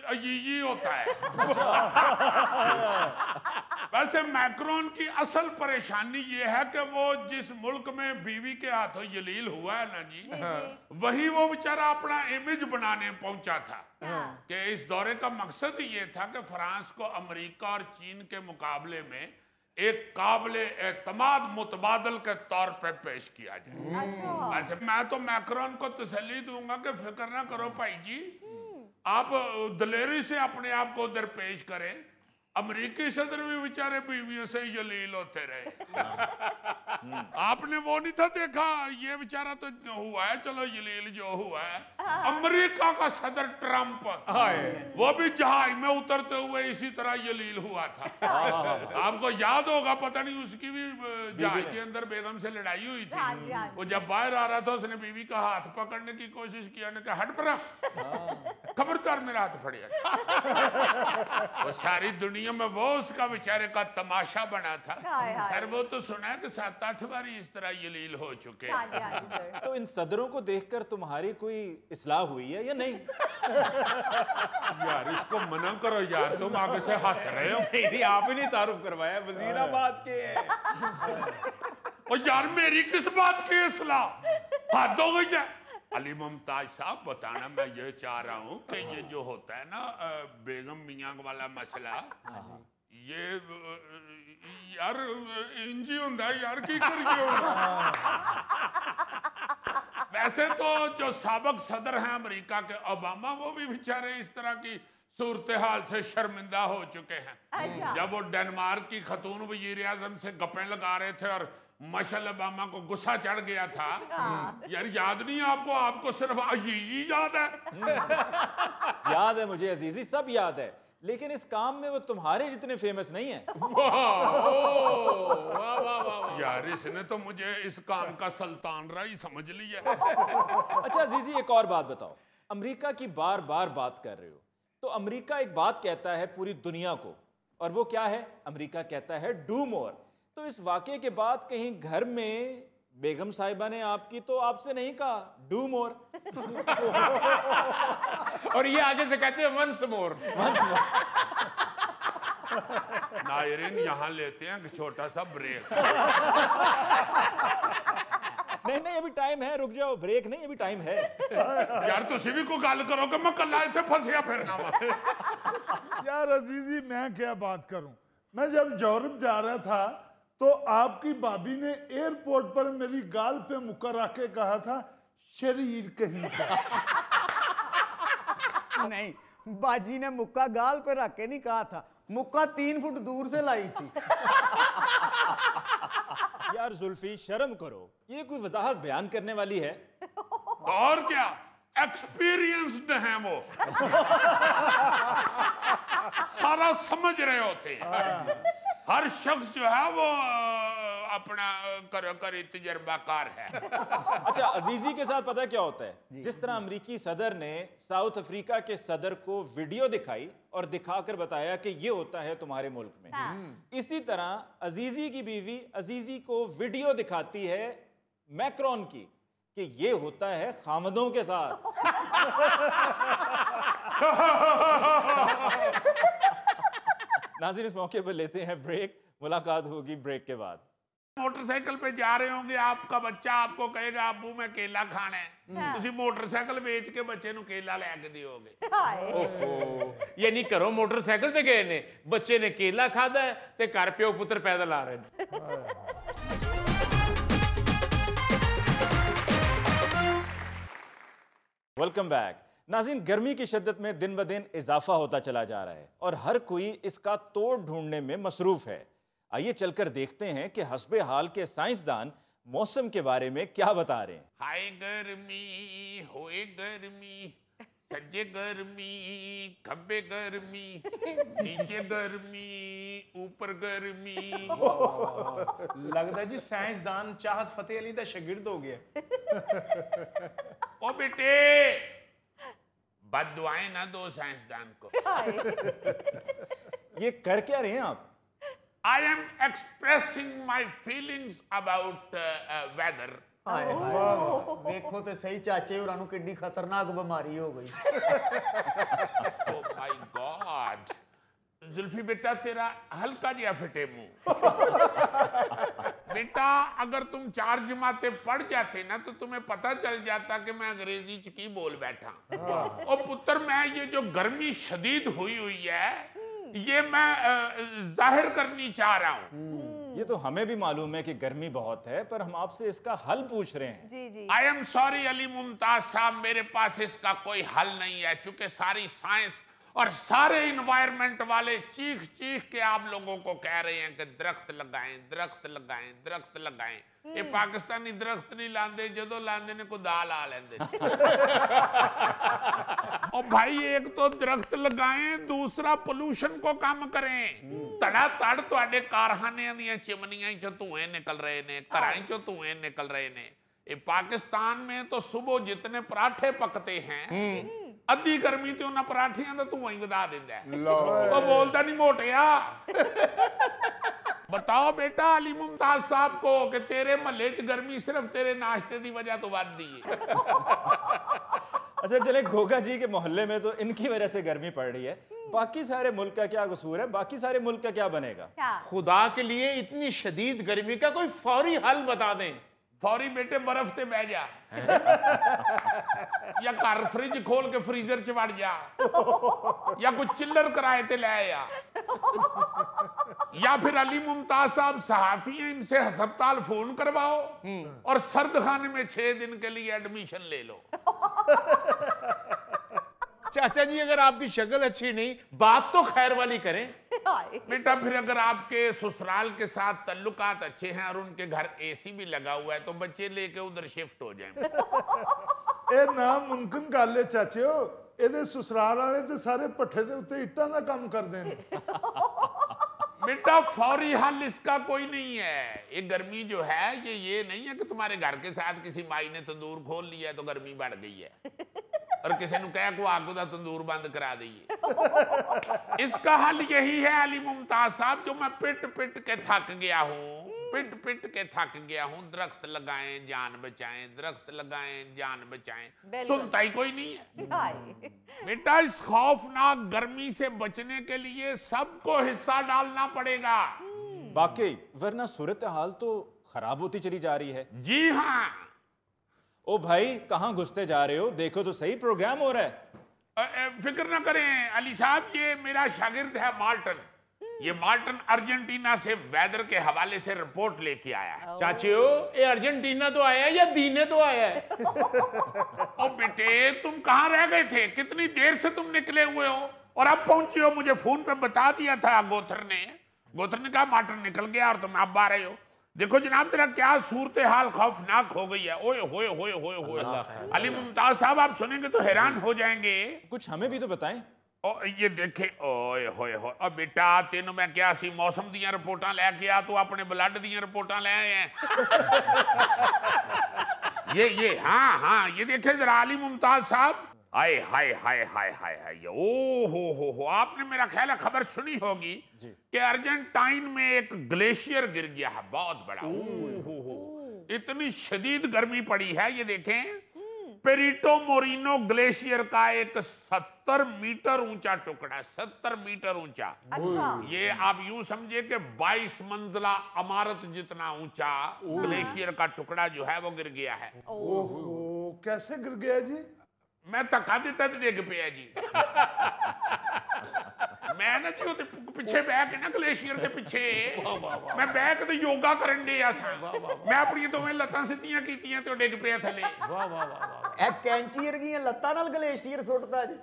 अजीजी होता है। वैसे मैक्रोन की असल परेशानी ये है कि वो जिस मुल्क में बीवी के हाथों जलील हुआ है ना जी, वही वो बेचारा अपना इमेज बनाने पहुंचा था। कि इस दौरे का मकसद ये था कि फ्रांस को अमेरिका और चीन के मुकाबले में एक काबिले एतमाद मुतबादल के तौर पे पेश किया जाए। वैसे मैं तो मैक्रोन को तसल्ली दूंगा कि फिक्र ना करो भाई जी, आप दलेरी से अपने आप को दरपेश करें। अमेरिकी सदर भी बेचारे बीवियों से जलील होते रहे। आपने वो नहीं था देखा, ये बेचारा तो हुआ है, चलो जलील जो हुआ है। अमेरिका का सदर ट्रंप वो भी जहाज में उतरते हुए इसी तरह जलील हुआ था। आपको याद होगा, पता नहीं उसकी भी जहाज के अंदर बेगम से लड़ाई हुई थी। वो जब बाहर आ रहा था उसने बीवी का हाथ पकड़ने की कोशिश किया, ने कहा हट पड़ा, खबरदार मेरा हाथ फड़िया। वो सारी दुनिया में वो उसका बेचारे का तमाशा बना था। फिर वो तो सुना है कि 7-8 बार इस तरह जलील हो चुके हैं। तो इन सदरों को देखकर तुम्हारी कोई इस्लाह हुई है या नहीं? यार इसको मना करो यार, तुम आगे से हंस रहे हो। नहीं, आप ही नहीं तारुफ करवाया, वजीराबाद के हैं। और यार मेरी किस बात की इस्लाह, हद हो गई है। अली मुमताज साहब बताना मैं ये चाह रहा हूँ कि ये जो होता है ना बेगम मियाँ वाला मसला, ये यार इंजी होता है यार, की करिए। वैसे तो जो साबिक सदर हैं अमेरिका के ओबामा, वो भी बेचारे इस तरह की सूरत हाल से शर्मिंदा हो चुके हैं। जब वो डेनमार्क की खतून वजीर आजम से गप्पे लगा रहे थे और मशल ओबामा को गुस्सा चढ़ गया था। यार याद नहीं आपको? आपको सिर्फ अजीजी याद है। याद है मुझे अजीजी, सब याद है, लेकिन इस काम में वो तुम्हारे जितने फेमस नहीं है। यार इसने तो मुझे इस काम का सुल्तान राय समझ लिया। अच्छा अजीजी, एक और बात बताओ, अमेरिका की बार बार बात कर रहे हो, तो अमेरिका एक बात कहता है पूरी दुनिया को, और वो क्या है? अमेरिका कहता है डू मोर। तो इस वाकये के बाद कहीं घर में बेगम साहिबा ने आपकी तो आपसे नहीं कहा डू मोर? और ये आगे से कहते हैं वंस मोर। नायरीन यहाँ लेते हैं एक छोटा सा ब्रेक। नहीं नहीं, अभी टाइम है, रुक जाओ, ब्रेक नहीं, अभी टाइम है। यार तुसी भी कोई गल करो कि मैं कल्ला इत्थे फसिया फिरना वा। यार अजीजी मैं क्या बात करूं, मैं जब यूरोप जा रहा था तो आपकी भाभी ने एयरपोर्ट पर मेरी गाल पे मुक्का रख के कहा था शरीर कहीं का। नहीं, बाजी ने मुक्का गाल पे रख के नहीं कहा था, मुक्का 3 फुट दूर से लाई थी। यार जुल्फी शर्म करो, ये कोई वजाहत बयान करने वाली है? और क्या, एक्सपीरियंस्ड हैं वो। सारा समझ रहे होते हैं। हर शख्स जो है वो अपना करी तजर्बाकार है। अच्छा अजीजी के साथ पता क्या होता है, जिस तरह अमेरिकी सदर ने साउथ अफ्रीका के सदर को वीडियो दिखाई और दिखाकर बताया कि ये होता है तुम्हारे मुल्क में, इसी तरह अजीजी की बीवी अजीजी को वीडियो दिखाती है मैक्रोन की कि ये होता है खामदों के साथ। नाज़रीन इस मौके पर लेते हैं ब्रेक, मुलाकात होगी ब्रेक के बाद। मोटरसाइकिल पे जा रहे होंगे, आपका बच्चा आपको कहेगा अब्बू मैं केला खाना है, तुसी मोटरसाइकिल बेच के बच्चे नु केला लेके दियोगे। ओहो, ये नहीं करो, मोटरसाइकिल पे गए ने, बच्चे ने केला खादा है ते घर प्यो पुत्र पैदल आ रहे हैं। Welcome back. नाज़रीन, गर्मी की शिद्दत में दिन ब दिन इजाफा होता चला जा रहा है और हर कोई इसका तोड़ ढूंढने में मसरूफ है। आइए चलकर देखते हैं कि हस्बे हाल के साइंसदान मौसम के बारे में क्या बता रहे हैं। हाय गर्मी, होए गर्मी, सज्जे गर्मी, खब्बे गर्मी, नीचे गर्मी, ऊपर गर्मी। लगता जी साइंसदान चाहत फतेह अली दा शागिर्द हो गया। ओ बेटे, बददुआएं ना दो साइंसदान को। ये कर क्या रहे हैं आप? I am expressing my feelings about weather. देखो तो सही चाचे और किड्डी खतरनाक बीमारी हो गई। Oh my God! जुल्फी बेटा तेरा हल्का जिहा फिटे मुंह। बेटा अगर तुम 4 जमातें पढ़ जाते ना तो तुम्हें पता चल जाता कि मैं अंग्रेजी च की बोल बैठा। और पुत्र मैं ये जो गर्मी शदीद हुई है ये मैं जाहिर करनी चाह रहा हूँ। ये तो हमें भी मालूम है कि गर्मी बहुत है, पर हम आपसे इसका हल पूछ रहे हैं। जी जी। I am sorry Ali Mumtaz साहब, मेरे पास इसका कोई हल नहीं है, क्योंकि सारी साइंस और सारे इन्वायरमेंट वाले चीख चीख के आप लोगों को कह रहे हैं कि दरख्त लगाएं, दरख्त लगाएं, दरख्त लगाएं। ये पाकिस्तानी दरख्त नहीं लाते, जो लाते ने कोई दाल आ लेंदे। और भाई एक तो दरख्त लगाएं, दूसरा पोल्यूशन को कम करें। तड़ा तड़ तुहाडे कारखाने दी चिमनियां चो धुएं निकल रहे ने, घरां चो धुएं निकल रहे ने। ये पाकिस्तान में तो सुबह जितने पराठे पकते हैं अद्धी गर्मी ते उन्हां पराठियां दा धुआं ही वधा दिंदा है। वो बोलदा नहीं मोटिया। बताओ बेटा अली मुमताज साहब को कि तेरे महल्ले च गर्मी सिर्फ तेरे नाश्ते की वजह तो बढ़ती है। अच्छा चले, घोगा जी के मोहल्ले में तो इनकी वजह से गर्मी पड़ रही है, बाकी सारे मुल्क का क्या कसूर है? बाकी सारे मुल्क का क्या बनेगा? खुदा के लिए इतनी शदीद गर्मी का कोई फौरी हल बता दें। फौरी बेटे बर्फ ते बह जा या घर फ्रिज खोल के फ्रीजर च वड़ जा या कुछ चिल्लर किराए ते ले आ, या फिर अली मुमताज साहब सहाफी हैं, इनसे अस्पताल फोन करवाओ और सर्द खाने में 6 दिन के लिए एडमिशन ले लो। चाचा जी अगर आपकी शक्ल अच्छी नहीं, बात तो खैर वाली करें। बेटा फिर अगर आपके ससुराल के साथ तल्लुकात अच्छे हैं और उनके घर एसी भी लगा हुआ है तो बच्चे लेके उधर शिफ्ट हो जाएं। ਇਹ ਨਾ ਮੁਮਕਿਨ ਗੱਲ ਹੈ ਚਾਚਿਓ, ਇਹਦੇ ਸਸੁਰਾਲ ਵਾਲੇ ਤੇ ਸਾਰੇ ਪੱਠੇ ਦੇ ਉੱਤੇ ਇੱਟਾਂ ਦਾ ਕੰਮ ਕਰਦੇ ਨੇ। बेटा फौरी हल इसका कोई नहीं है। ये गर्मी जो है ये नहीं है कि तुम्हारे घर के साथ किसी माई ने तंदूर खोल लिया तो गर्मी बढ़ गई है और किसी ने कहा को आगू दा तंदूर बंद करा दीजिए। इसका हल यही है अली मुमताज साहब, जो मैं पिट पिट के थक गया हूँ, पिट पिट के थक गया हूँ। दरख्त लगाएं जान बचाएं, दरख्त लगाएं जान बचाएं। सुनता ही कोई नहीं है। बेटा इस खौफनाक गर्मी से बचने के लिए सबको हिस्सा डालना पड़ेगा। वाकई, वरना सूरत हाल तो खराब होती चली जा रही है। जी हाँ। ओ भाई कहां घुसते जा रहे हो? देखो तो सही, प्रोग्राम हो रहा है। फिक्र ना करें अली साहब, ये मेरा शागिर्द है मार्टन। ये मार्टन अर्जेंटीना से वेदर के हवाले से रिपोर्ट लेके आया है। चाचियो ये अर्जेंटीना तो आया है या दीने तो आया है? ओ बेटे तुम कहाँ रह गए थे? कितनी देर से तुम निकले हुए हो और अब पहुंचे हो? मुझे फोन पे बता दिया था गोथर ने कहा मार्टन निकल गया और तुम अब आ रहे हो। देखो जनाब तेरा क्या सूरत हाल खौफनाक हो गई है। ओए होए होए होए होए। अली मुमताज साहब आप सुनेंगे तो हैरान हो जाएंगे। कुछ हमें भी तो बताएं। ओ ये देखे, ओए होए होए। अब बेटा तेनों मैं क्या सी मौसम दियां रिपोर्टां लैके आ, तू अपने ब्लड दियां रिपोर्टां ले आए हैं। ये हाँ ये देखे जरा अली मुमताज साहब। हाय हाय हाय हाय हाय हाय। ओ हो आपने मेरा ख्याल है खबर सुनी होगी कि अर्जेंटाइन में एक ग्लेशियर गिर गया है, बहुत बड़ा। हो इतनी शदीद गर्मी पड़ी है। ये देखें पेरिटो मोरिनो ग्लेशियर का एक 70 मीटर ऊंचा टुकड़ा, 70 मीटर ऊंचा। अच्छा। ये आप यूं समझे कि 22 मंजिला इमारत जितना ऊंचा ग्लेशियर का टुकड़ा जो है वो गिर गया है। ओहो, कैसे गिर गया जी? मैं धक्का दिता तो डिग पिया जी। मैं ना जी ਉਹਦੇ ਪਿੱਛੇ ਬਹਿ ਕੇ ਨਾ ਗਲੇਸ਼ੀਅਰ ਦੇ ਪਿੱਛੇ ਮੈਂ ਬਹਿ ਕੇ ਤੇ ਯੋਗਾ ਕਰਨ ਡਿਆ ਸਾਂ। ਮੈਂ ਆਪਣੀਆਂ ਦੋਵੇਂ ਲੱਤਾਂ ਸਿੱਧੀਆਂ ਕੀਤੀਆਂ ਤੇ ਉਹ ਡਿੱਗ ਪਿਆ ਥੱਲੇ। ਵਾਹ ਵਾਹ ਵਾਹ। ਇਹ ਕੈਂਚੀ ਵਰਗੀਆਂ ਲੱਤਾਂ ਨਾਲ ਗਲੇਸ਼ੀਅਰ ਸੁੱਟਦਾ ਜੀ।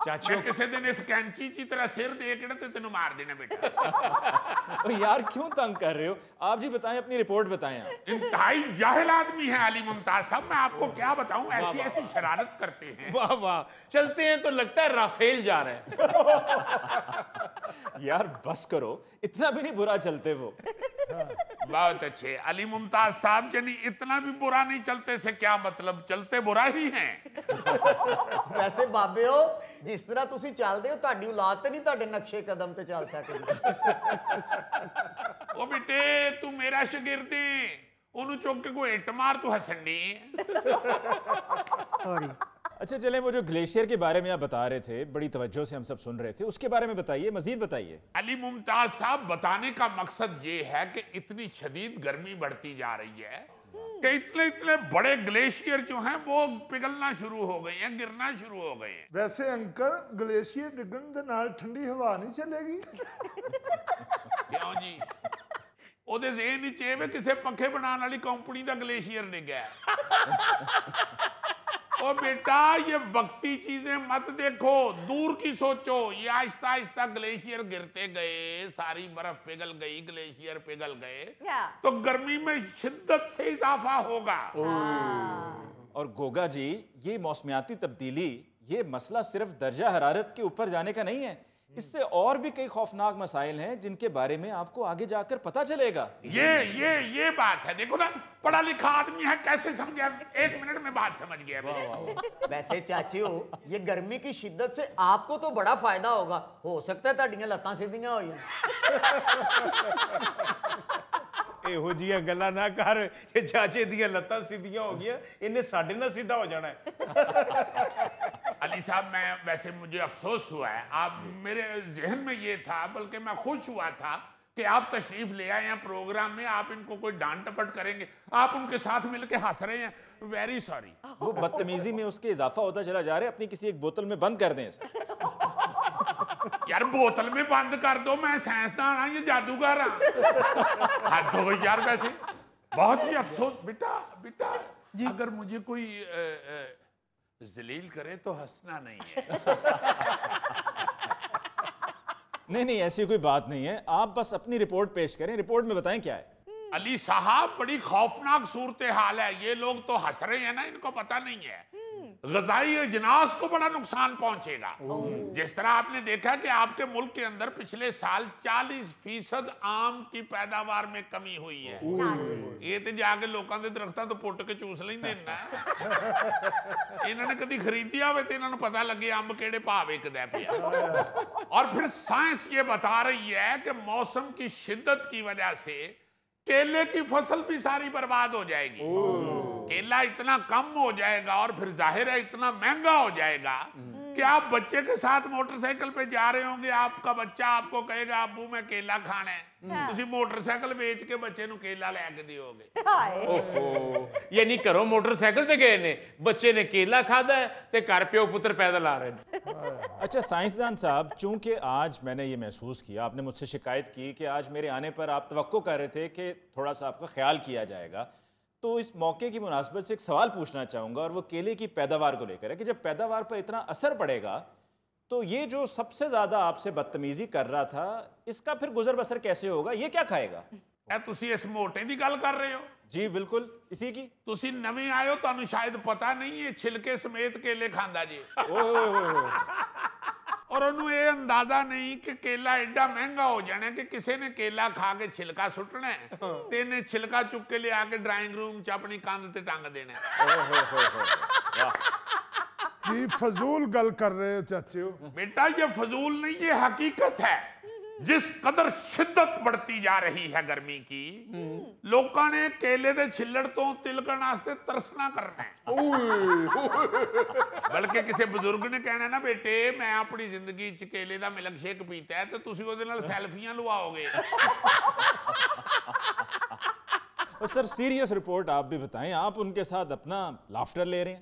मैं किसी दिन इस कैंची की तरह सिर दे के ना तेन मार देना बेटा। तो यार क्यों तंग कर रहे हो? आप जी बताएं, अपनी रिपोर्ट बताएं। इंतहाई जाहिल आदमी है अली मुमताज साहब, मैं आपको क्या बताऊं, ऐसी ऐसी शरारत करते हैं। वाह वाह, चलते हैं तो लगता है राफेल जा रहे हैं। यार बस करो, इतना भी नहीं बुरा चलते वो। बहुत अच्छे अली मुमताज साहब, यानी इतना भी बुरा नहीं चलते से क्या मतलब, चलते बुरा ही हैं। वैसे बाबे हो जिस तरह तुसी चलदे हो ਤੁਹਾਡੀ औलाद ते नहीं ਤੁਹਾਡੇ नक्शे कदम ते चल सकदी। ओ बेटे तू मेरा शागिर्द है, ओनू चुक के कोई हिट मार, तू हसन दी। सॉरी अच्छा चलें, वो जो ग्लेशियर के बारे में आप बता रहे थे, बड़ी तवज्जो से हम सब सुन रहे थे, उसके बारे में बताइए, मजीद बताइए। अली मुमताज साहब, बताने का मकसद ये है कि इतनी शदीद गर्मी बढ़ती जा रही है कि इतने इतने बड़े ग्लेशियर जो हैं वो पिघलना शुरू हो गए हैं, गिरना शुरू हो गए हैं। वैसे अंकल, ग्लेशियर डिगन दे नाल ठंडी हवा नहीं चलेगी? क्यों जी? ਉਹਦੇ ਜ਼ੇਨ ਵਿੱਚ ਇਹ ਵੇ ਕਿਸੇ ਪੱਖੇ ਬਣਾਉਣ ਵਾਲੀ ਕੰਪਨੀ ਦਾ ग्लेशियर डिगा है। ओ बेटा, ये वक्ती चीजें मत देखो, दूर की सोचो। ये आहिस्ता आहिस्ता ग्लेशियर गिरते गए, सारी बर्फ पिघल गई, ग्लेशियर पिघल गए, तो गर्मी में शिद्दत से इजाफा होगा। और गोगा जी, ये मौसमियाती तब्दीली, ये मसला सिर्फ दर्जा हरारत के ऊपर जाने का नहीं है, इससे और भी कई खौफनाक मसाइल हैं जिनके बारे में आपको आगे जाकर पता चलेगा। ये बात है। देखो ना, पढ़ा लिखा आदमी है, कैसे समझा, 1 मिनट में बात समझ गया। वैसे चाचियो, ये गर्मी की शिद्दत से आपको तो बड़ा फायदा होगा, हो सकता है ਤੁਹਾਡੀਆਂ ਲੱਤਾਂ ਸਿੱਧੀਆਂ ਹੋ ਜਾਣ। ਇਹੋ ਜਿਹੀਆਂ ਗੱਲਾਂ ਨਾ ਕਰ ਕਿ ਚਾਚੇ ਦੀਆਂ ਲੱਤਾਂ ਸਿੱਧੀਆਂ ਹੋ ਗਈਆਂ, ਇਹਨੇ ਸਾਡੇ ਨਾਲ ਸਿੱਧਾ ਹੋ ਜਾਣਾ ਹੈ। अली साहब, मैं वैसे मुझे अफसोस हुआ है, आप मेरे जहन में ये था, बल्कि मैं खुश हुआ था कि आप तशरीफ ले आए हैं प्रोग्राम में, आप इनको कोई डांट टपट करेंगे, आप उनके साथ मिलके हंस रहे हैं। Very sorry. वो बदतमीजी में उसके इजाफा होता चला जा रहा है, अपनी किसी एक बोतल में बंद कर दें इसे। यार बोतल में बंद कर दो, मैं साइंसदान हाँ, ये जादूगर हाँ। हद हो गई यार। वैसे बहुत ही अफसोस बेटा, अगर मुझे कोई जलील करे तो हंसना नहीं है। नहीं, ऐसी कोई बात नहीं है, आप बस अपनी रिपोर्ट पेश करें, रिपोर्ट में बताएं क्या है। अली साहब, बड़ी खौफनाक सूरत हाल है। ये लोग तो हंस रहे हैं ना, इनको पता नहीं है ग़िज़ाई अजनास को बड़ा नुकसान पहुंचेगा। जिस तरह आपने देखा कि आपके मुल्क के अंदर पिछले साल 40% आम की पैदावार में कमी हुई है। ये तो जाके लोगों के दरख्तां तो पुट के चूस लेंदे ना। इन्होंने कभी खरीदिया हो तो इन्होंने पता लगे अंब केड़े भाव विकदा पिया। और फिर साइंस ये बता रही है कि मौसम की शिद्दत की वजह से केले की फसल भी सारी बर्बाद हो जाएगी। केला इतना कम हो जाएगा और फिर जाहिर है इतना महंगा हो जाएगा कि आप बच्चे के साथ मोटरसाइकिल पे जा रहे होंगे, आपका बच्चा आपको कहेगा अब्बू मैं केला खाना है, तुसी मोटरसाइकिल बेच के बच्चे नु केला लेके दियोगे। यानी घरों मोटरसाइकिल पे गए ने, बच्चे ने केला खादा है ते घर प्यो पुत्र पैदल आ रहे हैं। अच्छा साइंसदान साहब, चूंकि आज मैंने ये महसूस किया, आपने मुझसे शिकायत की कि आज मेरे आने पर आप तवक्को कर रहे थे कि थोड़ा सा आपका ख्याल किया जाएगा, तो इस मौके की मुनासबत से एक सवाल पूछना चाहूँगा, और वो केले की पैदावार को लेकर है कि जब पैदावार पर इतना असर पड़ेगा तो ये जो सबसे ज़्यादा आपसे बदतमीजी कर रहा था, इसका फिर गुजर बसर कैसे होगा, ये क्या खाएगा? तुसी इस मोटे की गल कर रहे हो? जी बिल्कुल इसी की। तुसी नवे आए हो, तुहानू शायद पता नहीं है छिलके समेत केले खांदा जी। और उन्होंने ये अंदाजा नहीं कि केला एडा महंगा हो जाना कि किसी ने केला खा के छिलका सुटना है, ते इन्हें छिलका चुक के ले आके ड्राइंग रूम च अपनी कंध ते टंग देना है। की फजूल गल कर रहे हो चाचे हो? बेटा ये फजूल नहीं, ये हकीकत है। जिस कदर शिद्दत बढ़ती जा रही है गर्मी की, लोगों ने केले दे छिल्लड़ तो तिलकण वास्ते तरसना करना है। बल्कि किसी बुजुर्ग ने कहना ना, बेटे मैं अपनी जिंदगी च केले दा मिल्क शेक पीता है, तो तुसी ओदे नाल सेल्फियां लुआओगे। और सर सीरियस रिपोर्ट आप भी बताएं, आप उनके साथ अपना लाफ्टर ले रहे हैं।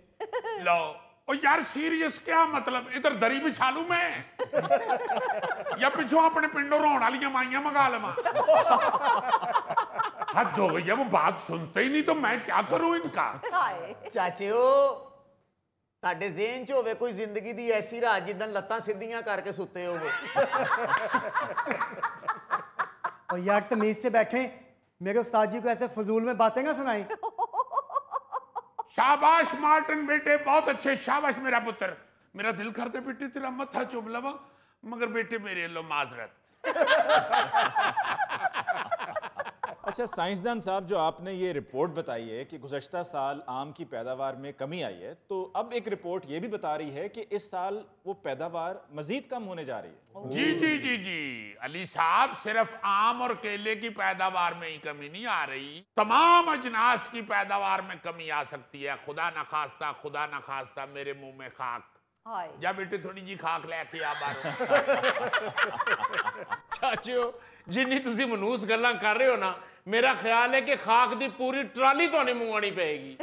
लो ओ यार, सीरियस क्या मतलब? इधर दरी बिछा लूं मैं या पिछों अपने पिंडों रोण वाली माइयां मंगा लवा? हद हो गई है, वो बात सुनते ही नहीं, तो मैं क्या करूं इनका? चाचियो, ताडे ज़हन च होवे कोई जिंदगी दी ऐसी रात जिदन लत्तां सीधियां करके सुते होवे। और यार तमीज से बैठे, मेरे उस्ताद जी को ऐसे फजूल में बातें ना सुनाई। शाबाश मार्टिन बेटे, बहुत अच्छे, शाबाश मेरा पुत्र। मेरा दिल करते बेटे तेरा मत्था चुम लवा, मगर बेटे मेरे लो माजरत। अच्छा साइंसदान साहब, जो आपने ये रिपोर्ट बताई है कि गुज़श्ता साल आम की पैदावार में कमी आई है, तो अब एक रिपोर्ट ये भी बता रही है कि इस साल वो पैदावार मजीद कम होने जा रही है। जी जी जी जी अली साहब, सिर्फ आम और केले की पैदावार में ही कमी नहीं आ रही, तमाम अजनास की पैदावार में कमी आ सकती है। खुदा न खास्ता मेरे मुंह में खाक। जा बेटे थोड़ी जी खाक लेके आ बाहर। चाचो जिन्नी तुसी मनूस गल्लां कर रहे हो ना, मेरा ख्याल है कि खाक दी पूरी ट्राली तो नहीं मुंगानी पेगी।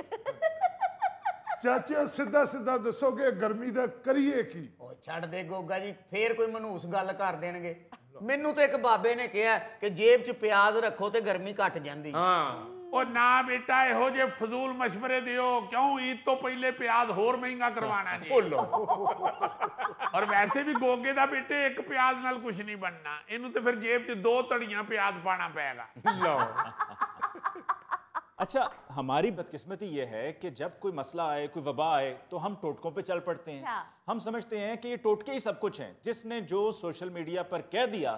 चाचा सीधा सीधा दसोगे गर्मी दा करिए की? छड़ दे गोगा जी, फिर कोई मनूस गल कर देणगे। मैनू तो एक बाबे ने कहा कि जेब च प्याज रखो तो गर्मी घट जाती। हाँ और ना बेटा यहो जे फजूल मशवरे दियो, क्यों ईद तो पहले प्याज होर महंगा करवाना जी। और वैसे भी गोगे दा बेटे एक प्याज नाल कुछ नहीं बनना, इनू तो फिर जेब च 2 तड़ियां प्याज पाना पेगा। अच्छा हमारी बदकिस्मती ये है कि जब कोई मसला आए, कोई वबा आए, तो हम टोटकों पे चल पड़ते हैं। हम समझते हैं कि ये टोटके ही सब कुछ हैं। जिसने जो सोशल मीडिया पर कह दिया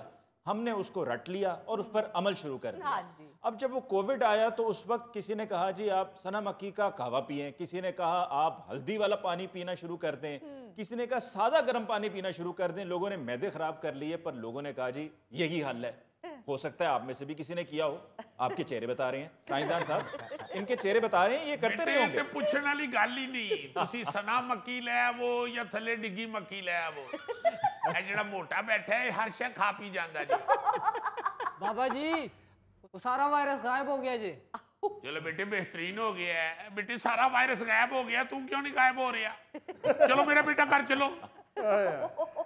हमने उसको रट लिया और उस पर अमल शुरू कर दिया। अब जब वो कोविड आया तो उस वक्त किसी ने कहा जी आप सना मक्की का कहवा पिएं, किसी ने कहा आप हल्दी वाला पानी पीना शुरू कर दें, किसी ने कहा सादा गर्म पानी पीना शुरू कर दें। लोगों ने मैदे खराब कर लिए, पर लोगों ने कहा जी यही हल है। हो सकता है आप में से भी किसी ने किया हो, आपके चेहरे बता रहे हैं साइंसदान साहब, इनके चेहरे बता रहे हैं ये करते रहे होंगे। पूछने वाली गल ही नहीं, तुसी सना मक्की ले आवो या थले डिगी मक्की ले आवो, ਇਹ ਜਿਹੜਾ ਮੋਟਾ बैठा है हर शे खा पी जाता जी। बाबा जी वो सारा वायरस गायब हो गया जी। चलो बेटे बेहतरीन हो गया है। बेटे सारा वायरस गायब हो गया, तू क्यों नहीं गायब हो रहा? चलो मेरा बेटा कर चलो।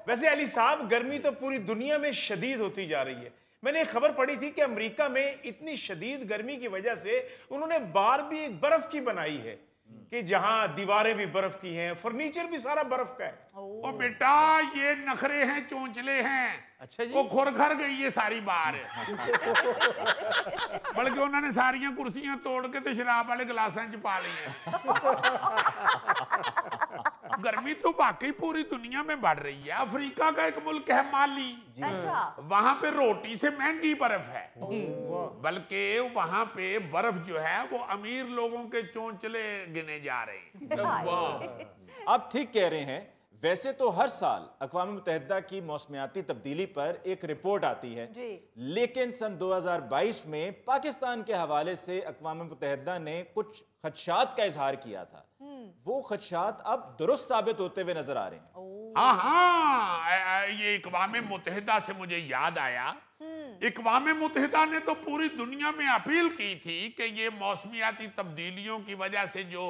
वैसे अली साहब गर्मी तो पूरी दुनिया में शदीद होती जा रही है। मैंने एक खबर पढ़ी थी कि अमेरिका में इतनी शदीद गर्मी की वजह से उन्होंने बार भी एक बर्फ की बनाई है कि जहां दीवारें भी बर्फ की हैं, फर्नीचर भी सारा बर्फ का है। ओ बेटा ये नखरे हैं, चोंचले हैं। अच्छा जी। वो खुर घर गई है सारी बार। बल्कि उन्होंने सारियां कुर्सियां तोड़ के तो शराब वाले गिलासां च पा ली हैं। गर्मी तो वाकई पूरी दुनिया में बढ़ रही है। अफ्रीका का एक मुल्क है माली, वहां पे रोटी से महंगी बर्फ है, बल्कि वहां पे बर्फ जो है वो अमीर लोगों के चोंचले गिने जा रहे हैं। आप ठीक कह रहे हैं। वैसे तो हर साल अक़वाम मुत्तहिदा की मौसमियाती तब्दीली पर एक रिपोर्ट आती है, लेकिन सन 2022 में पाकिस्तान के हवाले से अक़वाम मुत्तहिदा ने कुछ खदशात का इजहार किया था। वो खदशात अब दुरुस्त साबित होते हुए नजर आ रहे हैं। हाँ, ये अक़वाम मुत्तहिदा से मुझे याद आया, अक़वाम मुत्तहिदा ने तो पूरी दुनिया में अपील की थी कि ये मौसमियाती तब्दीलियों की वजह से जो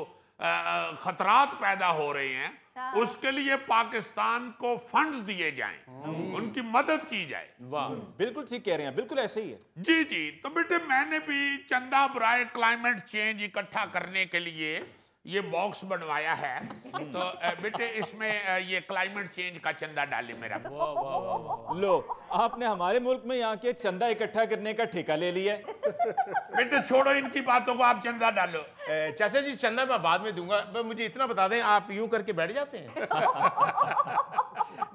खतरात पैदा हो रहे हैं उसके लिए पाकिस्तान को फंड्स दिए जाएं, उनकी मदद की जाए। वाह, बिल्कुल ठीक कह रहे हैं, बिल्कुल ऐसे ही है। जी जी, तो बेटे मैंने भी चंदा बराए क्लाइमेट चेंज इकट्ठा करने के लिए ये बॉक्स बनवाया है, तो बेटे इसमें ये क्लाइमेट चेंज का चंदा डाले मेरा। लो, आपने हमारे मुल्क में यहाँ के चंदा इकट्ठा करने का ठेका ले लिया है। बेटे छोड़ो इनकी बातों को, आप चंदा डालो। चाचा जी चंदा मैं बाद में दूंगा, मुझे इतना बता दें आप यूं करके बैठ जाते हैं।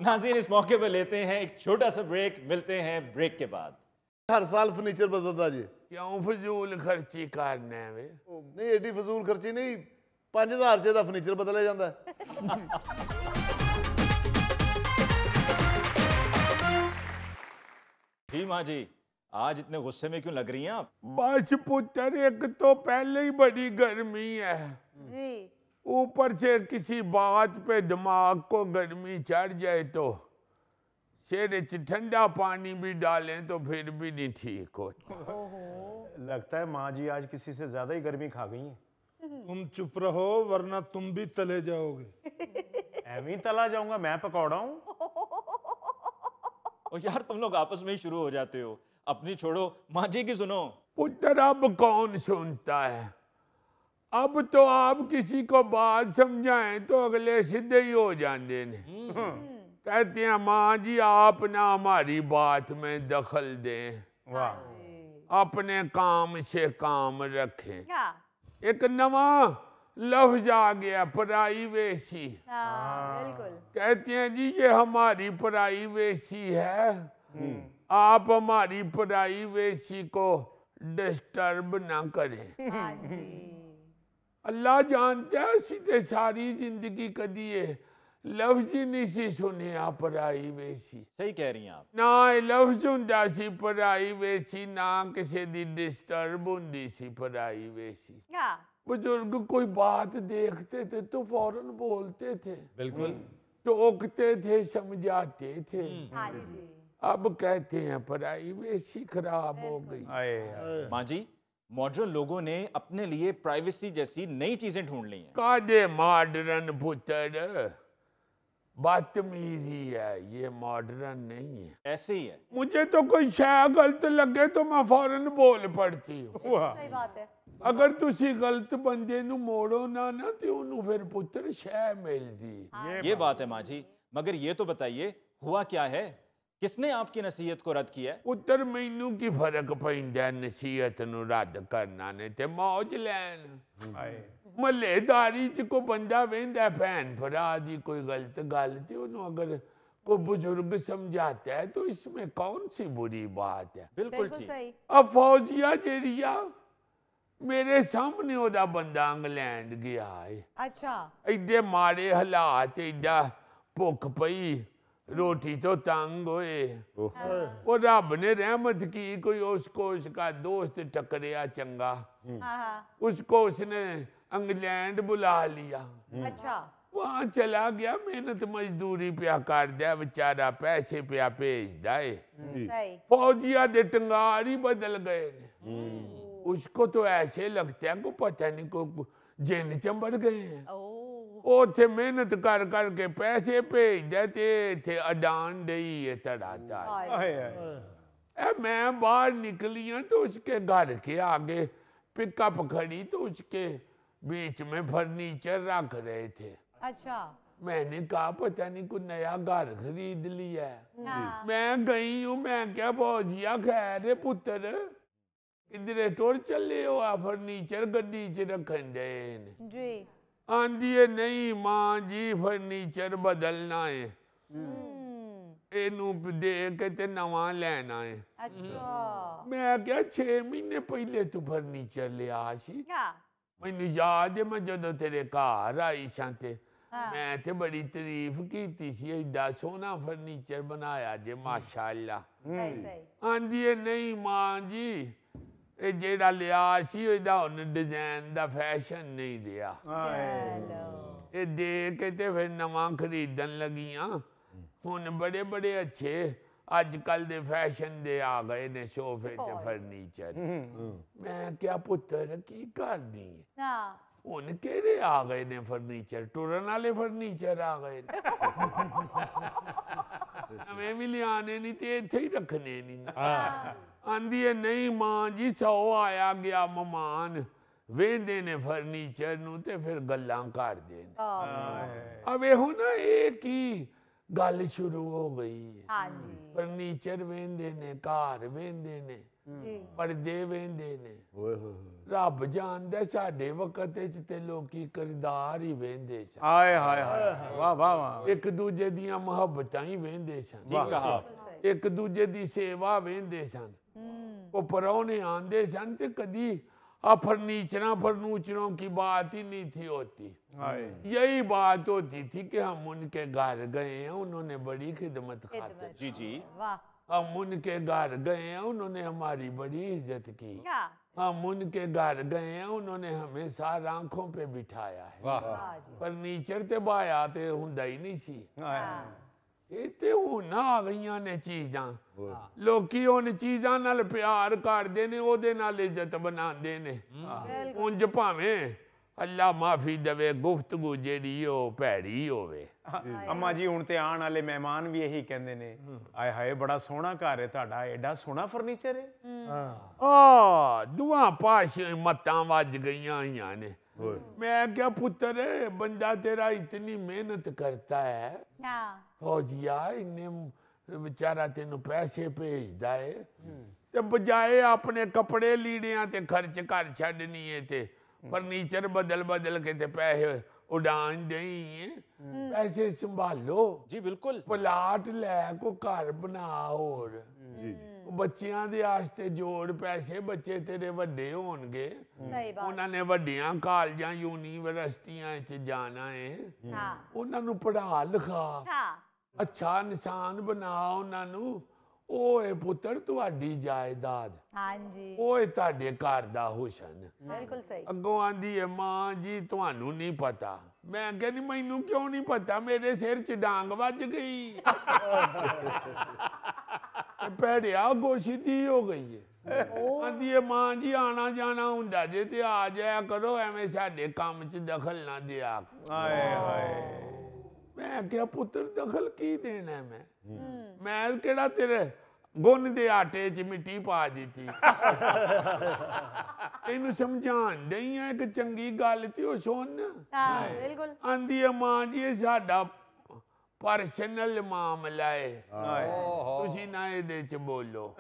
नाज़रीन इस मौके पर लेते हैं एक छोटा सा ब्रेक, मिलते हैं ब्रेक के बाद। हर साल फर्नीचर बदलता जी, क्यों फजूल खर्ची करना है? नहीं एडी फजूल खर्ची नहीं, 5000 रुपये का फर्नीचर बदला जाता है। जी माँ जी, आज इतने गुस्से में क्यों लग रही हैं आप? बस पुत्र, एक तो पहले ही बड़ी गर्मी है जी, ऊपर से किसी बात पे दिमाग को गर्मी चढ़ जाए तो शेर ठंडा पानी भी डालें तो फिर भी नहीं ठीक होता। लगता है माँ जी आज किसी से ज्यादा ही गर्मी खा गई हैं। तुम चुप रहो वरना तुम भी तले जाओगे। एवं तला जाऊंगा मैं, पकौड़ा हूं। और यार तुम लोग आपस में ही शुरू हो जाते हो, अपनी छोड़ो माँ जी की सुनो। पुत्र अब कौन सुनता है? अब तो आप किसी को बात समझाएं तो अगले सीधे ही हो जाते हैं। कहते हैं माँ जी आप ना हमारी बात में दखल दें, अपने काम से काम रखें। एक नवा लफ्ज आ गया, प्राइवेसी। कहते हैं जी ये हमारी प्राइवेसी है, आप हमारी प्राइवेसी को डिस्टर्ब ना करें। अल्लाह जानता है ਅਸੀਂ ਤੇ ਸਾਰੀ ਜ਼ਿੰਦਗੀ ਕਦੀ ਇਹ ਲਫ਼ਜ਼ ਹੀ ਨਹੀਂ ਸੀ ਸੁਣਿਆ ਪਰਾਈ ਵੇਸੀ। सही कह रही हैं आप। ਨਾ ਇਹ ਲਫ਼ਜ਼ ਹੁੰਦਾ ਸੀ ਪਰਾਈ ਵੇਸੀ, ਨਾ ਕਿਸੇ ਦੀ डिस्टर्ब ਹੁੰਦੀ ਸੀ ਪਰਾਈ ਵੇਸੀ। बुजुर्ग कोई बात देखते थे तो फौरन बोलते थे, बिल्कुल टोकते थे, समझाते थे। अब कहते हैं पराई वेसी खराब हो गई। माँ जी, मॉडर्न लोगों ने अपने लिए प्राइवेसी जैसी नई चीजें ढूंढ ली हैं। कादे मॉडर्न पुत्र, बदतमीजी है, ये मॉडर्न नहीं है। ऐसे ही है। मुझे तो कोई शय गलत लगे तो मैं फौरन बोल पड़ती हूँ। सही बात है। अगर तुसी गलत बंदे नु मोड़ो ना ना तो उन्हें फिर पुत्र शय मिलती। ये बात है माँ जी, मगर ये तो बताइए हुआ क्या है? किसने आपकी नसीहत को रद्द किया है? पुत्र मैनू की फर्क पैंदा नसीहत नु रद्द करना ने ते मौज लैन। महल्लेदारी च कोई बंदा वेंदा भैन भरा दी कोई गलत गल ते उन्हें अगर कोई बुजुर्ग समझाता है तो इसमें कौन सी बुरी बात है? बिल्कुल ठीक। अब फौजिया जेरिया मेरे सामने ओदा बंदा इंग्लैंड गया है। अच्छा। एडे माड़े हालात, एडा भुख पई, रोटी तो तंग होए, और रब ने रहमत की कोई उसको उसका दोस्त टकरिया चंगा, उसको उसने इंग्लैंड बुला लिया। अच्छा। वहां चला गया, मेहनत मजदूरी पिया कर दिया बेचारा, पैसे पिया भेजदा है। फौजिया दे टंगार ही बदल गए ने। उसको तो ऐसे लगता है को पता नहीं को जिन चंबड़ गए हैं। ओथे मेहनत कर कर के पैसे भेजदा ते थे अडान डई है तड़ा। मैं बाहर निकली हूं तो उसके घर के आगे पिकअप खड़ी तो उसके बीच में फर्नीचर रख रहे थे। अच्छा। मैंने कहा पता नहीं कोई नया घर खरीद लिया है। मैं गई हूँ, मैं क्या फौजिया खैर है पुत्र, किधरे टोर चले हो? आ फर्नीचर गड्डी च रखन दे जी। आंदी है नहीं मां जी, फर्नीचर बदलना है, एनू दे के ते नवा लेना है। अच्छा। मैं क्या 6 महीने पहले तू फर्नीचर लिया सी? मैनू याद है मैं जदों तेरे घर आई सा ते मैं ते बड़ी तारीफ की सी, एडा सोहना फर्नीचर बनाया जे माशाअल्लाह। आंदी है नहीं मां जी, ਇਹ ਜਿਹੜਾ ਲਿਆ ਸੀ ਇਹਦਾ ਹੁਣ ਡਿਜ਼ਾਈਨ ਦਾ ਫੈਸ਼ਨ ਨਹੀਂ ਰਿਹਾ। ਇਹ ਦੇ ਕੇ ਤੇ ਫਿਰ ਨਵਾਂ ਖਰੀਦਣ ਲੱਗੀਆਂ। ਹੁਣ ਬੜੇ ਬੜੇ ਅੱਛੇ ਅੱਜ ਕੱਲ ਦੇ ਫੈਸ਼ਨ ਦੇ ਆ ਗਏ ਨੇ ਸੋਫੇ ਤੇ ਫਰਨੀਚਰ। ਮੈਂ ਕਿਹਾ ਪੁੱਤਰ ਕੀ ਕਰਨੀ ਹੈ? ਹੁਣ ਕਿਹੜੇ ਆ ਗਏ ਨੇ ਫਰਨੀਚਰ? ਟੁਰਨ ਵਾਲੇ ਫਰਨੀਚਰ ਆ ਗਏ ਨੇ। ਨਵੇਂ ਵੀ ਲਿਆਣੇ ਨਹੀਂ ਤੇ ਇੱਥੇ ਹੀ ਰੱਖਣੇ ਨਹੀਂ। आंदी है नहीं मां जी, 100 आया गया मेहमान वेंदे ने फर्नीचर नू ते फिर गल्लां करदे ने। अब ये ना एक ही गल शुरू हो गई है। फर्नीचर वेंदे ने, घर वेंदे ने, पर्दे वेंदे ने। रब जानदा साडे वक्त च ते लोकी किरदार ही वेंदे सन। हाय हाय हाय, वाह वाह वाह। एक दूजे दियां मुहब्बतां ही वेंदे सन। ठीक कहा। एक दूजे दी सेवा वेंदे सन। वो परौने आंदे सन ते कदी आ फर्नीचरों की बात ही नहीं थी होती। यही बात होती थी कि हम उनके घर गए हैं, उन्होंने बड़ी खिदमत खातिर। जी जी। हम उनके घर गए हैं, उन्होंने हमारी बड़ी इज्जत की। हम उनके घर गए हैं, उन्होंने हमें सार आंखों पे बिठाया है। फर्नीचर ते बाया ते हुंदा ही नहीं सी। इत्ते हुण आ गईयां ने चीज़ां। लोकी उन चीज़ां नाल प्यार करदे ने, ओदे नाल इज्जत बनांदे ने। उंज भावें अल्लाह माफी देवे गुफ्तगू जेड़ी ओ भैड़ी होवे। अम्मा जी हुण ते आण वाले मेहमान भी यही कहंदे ने, आए हाय बड़ा सोहना घर है तुहाडा, एडा सोहना फर्नीचर है। दुआं पासे मत्तां वज गईयां होईयां ने। मैं क्या पुत्र बंदा तेरा इतनी मेहनत करता है, फौजिया इन्ने बेचारा तेनू पैसे भेजदा है ते बजाए अपने कपड़े लीड़ियां ते खर्च कर छड्डनी है ते फर्नीचर बदल बदल के ते पैसे उड़ान दई है। पैसे संभालो। जी बिल्कुल। प्लाट लै को घर बना और ਬੱਚਿਆਂ ਦੇ ਆਸਤੇ ਜੋੜ ਪੈਸੇ, ਬੱਚੇ ਤੇਰੇ ਵੱਡੇ ਹੋਣਗੇ, ਉਹਨਾਂ ਨੇ ਵੱਡੀਆਂ ਕਾਲਜਾਂ ਯੂਨੀਵਰਸਿਟੀਆਂ 'ਚ ਜਾਣਾ ਹੈ, ਉਹਨਾਂ ਨੂੰ ਪੜ੍ਹਾ ਲਿਖਾ, ਅੱਛਾ ਇਨਸਾਨ ਬਣਾ ਉਹਨਾਂ ਨੂੰ। ਓਏ ਪੁੱਤਰ ਤੁਹਾਡੀ ਜਾਇਦਾਦ, ਹਾਂਜੀ ਓਏ ਤੁਹਾਡੇ ਘਰ ਦਾ ਹੁਸਨ। ਬਿਲਕੁਲ ਸਹੀ। ਅੱਗੋਂ ਆਂਦੀ ਹੈ ਮਾਂ ਜੀ ਤੁਹਾਨੂੰ ਨਹੀਂ ਪਤਾ। ਮੈਂ ਕਹਿੰਦੀ ਮੈਨੂੰ ਕਿਉਂ ਨਹੀਂ ਪਤਾ, ਮੇਰੇ ਸਿਰ 'ਚ ਡਾਂਗ ਵੱਜ ਗਈ। ਭੈੜਿਆ ਅੱਗੋਂ ਸਿੱਧੀ ਹੋ ਗਈ ਹੈ। ਆਂਦੀ ਹੈ ਮਾਂ ਜੀ ਆਣਾ ਜਾਣਾ ਹੁੰਦਾ ਜੇ ਤੇ ਆ ਜਾਇਆ ਕਰੋ, ਐਵੇਂ ਸਾਡੇ ਕੰਮ 'ਚ ਦਖਲ ਨਾ ਦਿਆ। ਮੈਂ ਕਿਹਾ ਪੁੱਤਰ ਦਖਲ ਕੀ ਦੇਣਾ ਮੈਂ ਕਿਹੜਾ ਤੇਰੇ ਗੁੰਨ ਦੇ ਆਟੇ 'ਚ ਮਿੱਟੀ ਪਾ ਦਿੱਤੀ। ਇਹਨੂੰ ਸਮਝਾਣ ਡਈ ਆ ਇੱਕ ਚੰਗੀ ਗੱਲ ਤੇ ਉਹ ਸੁਣ। ਬਿਲਕੁਲ। ਆਂਦੀ ਹੈ ਮਾਂ ਜੀ ਇਹ ਸਾਡਾ ਪਰਸਨਲ ਮਾਮਲਾ ਹੈ, ਤੁਸੀਂ ਨਾ ਇਹਦੇ 'ਚ ਬੋਲੋ,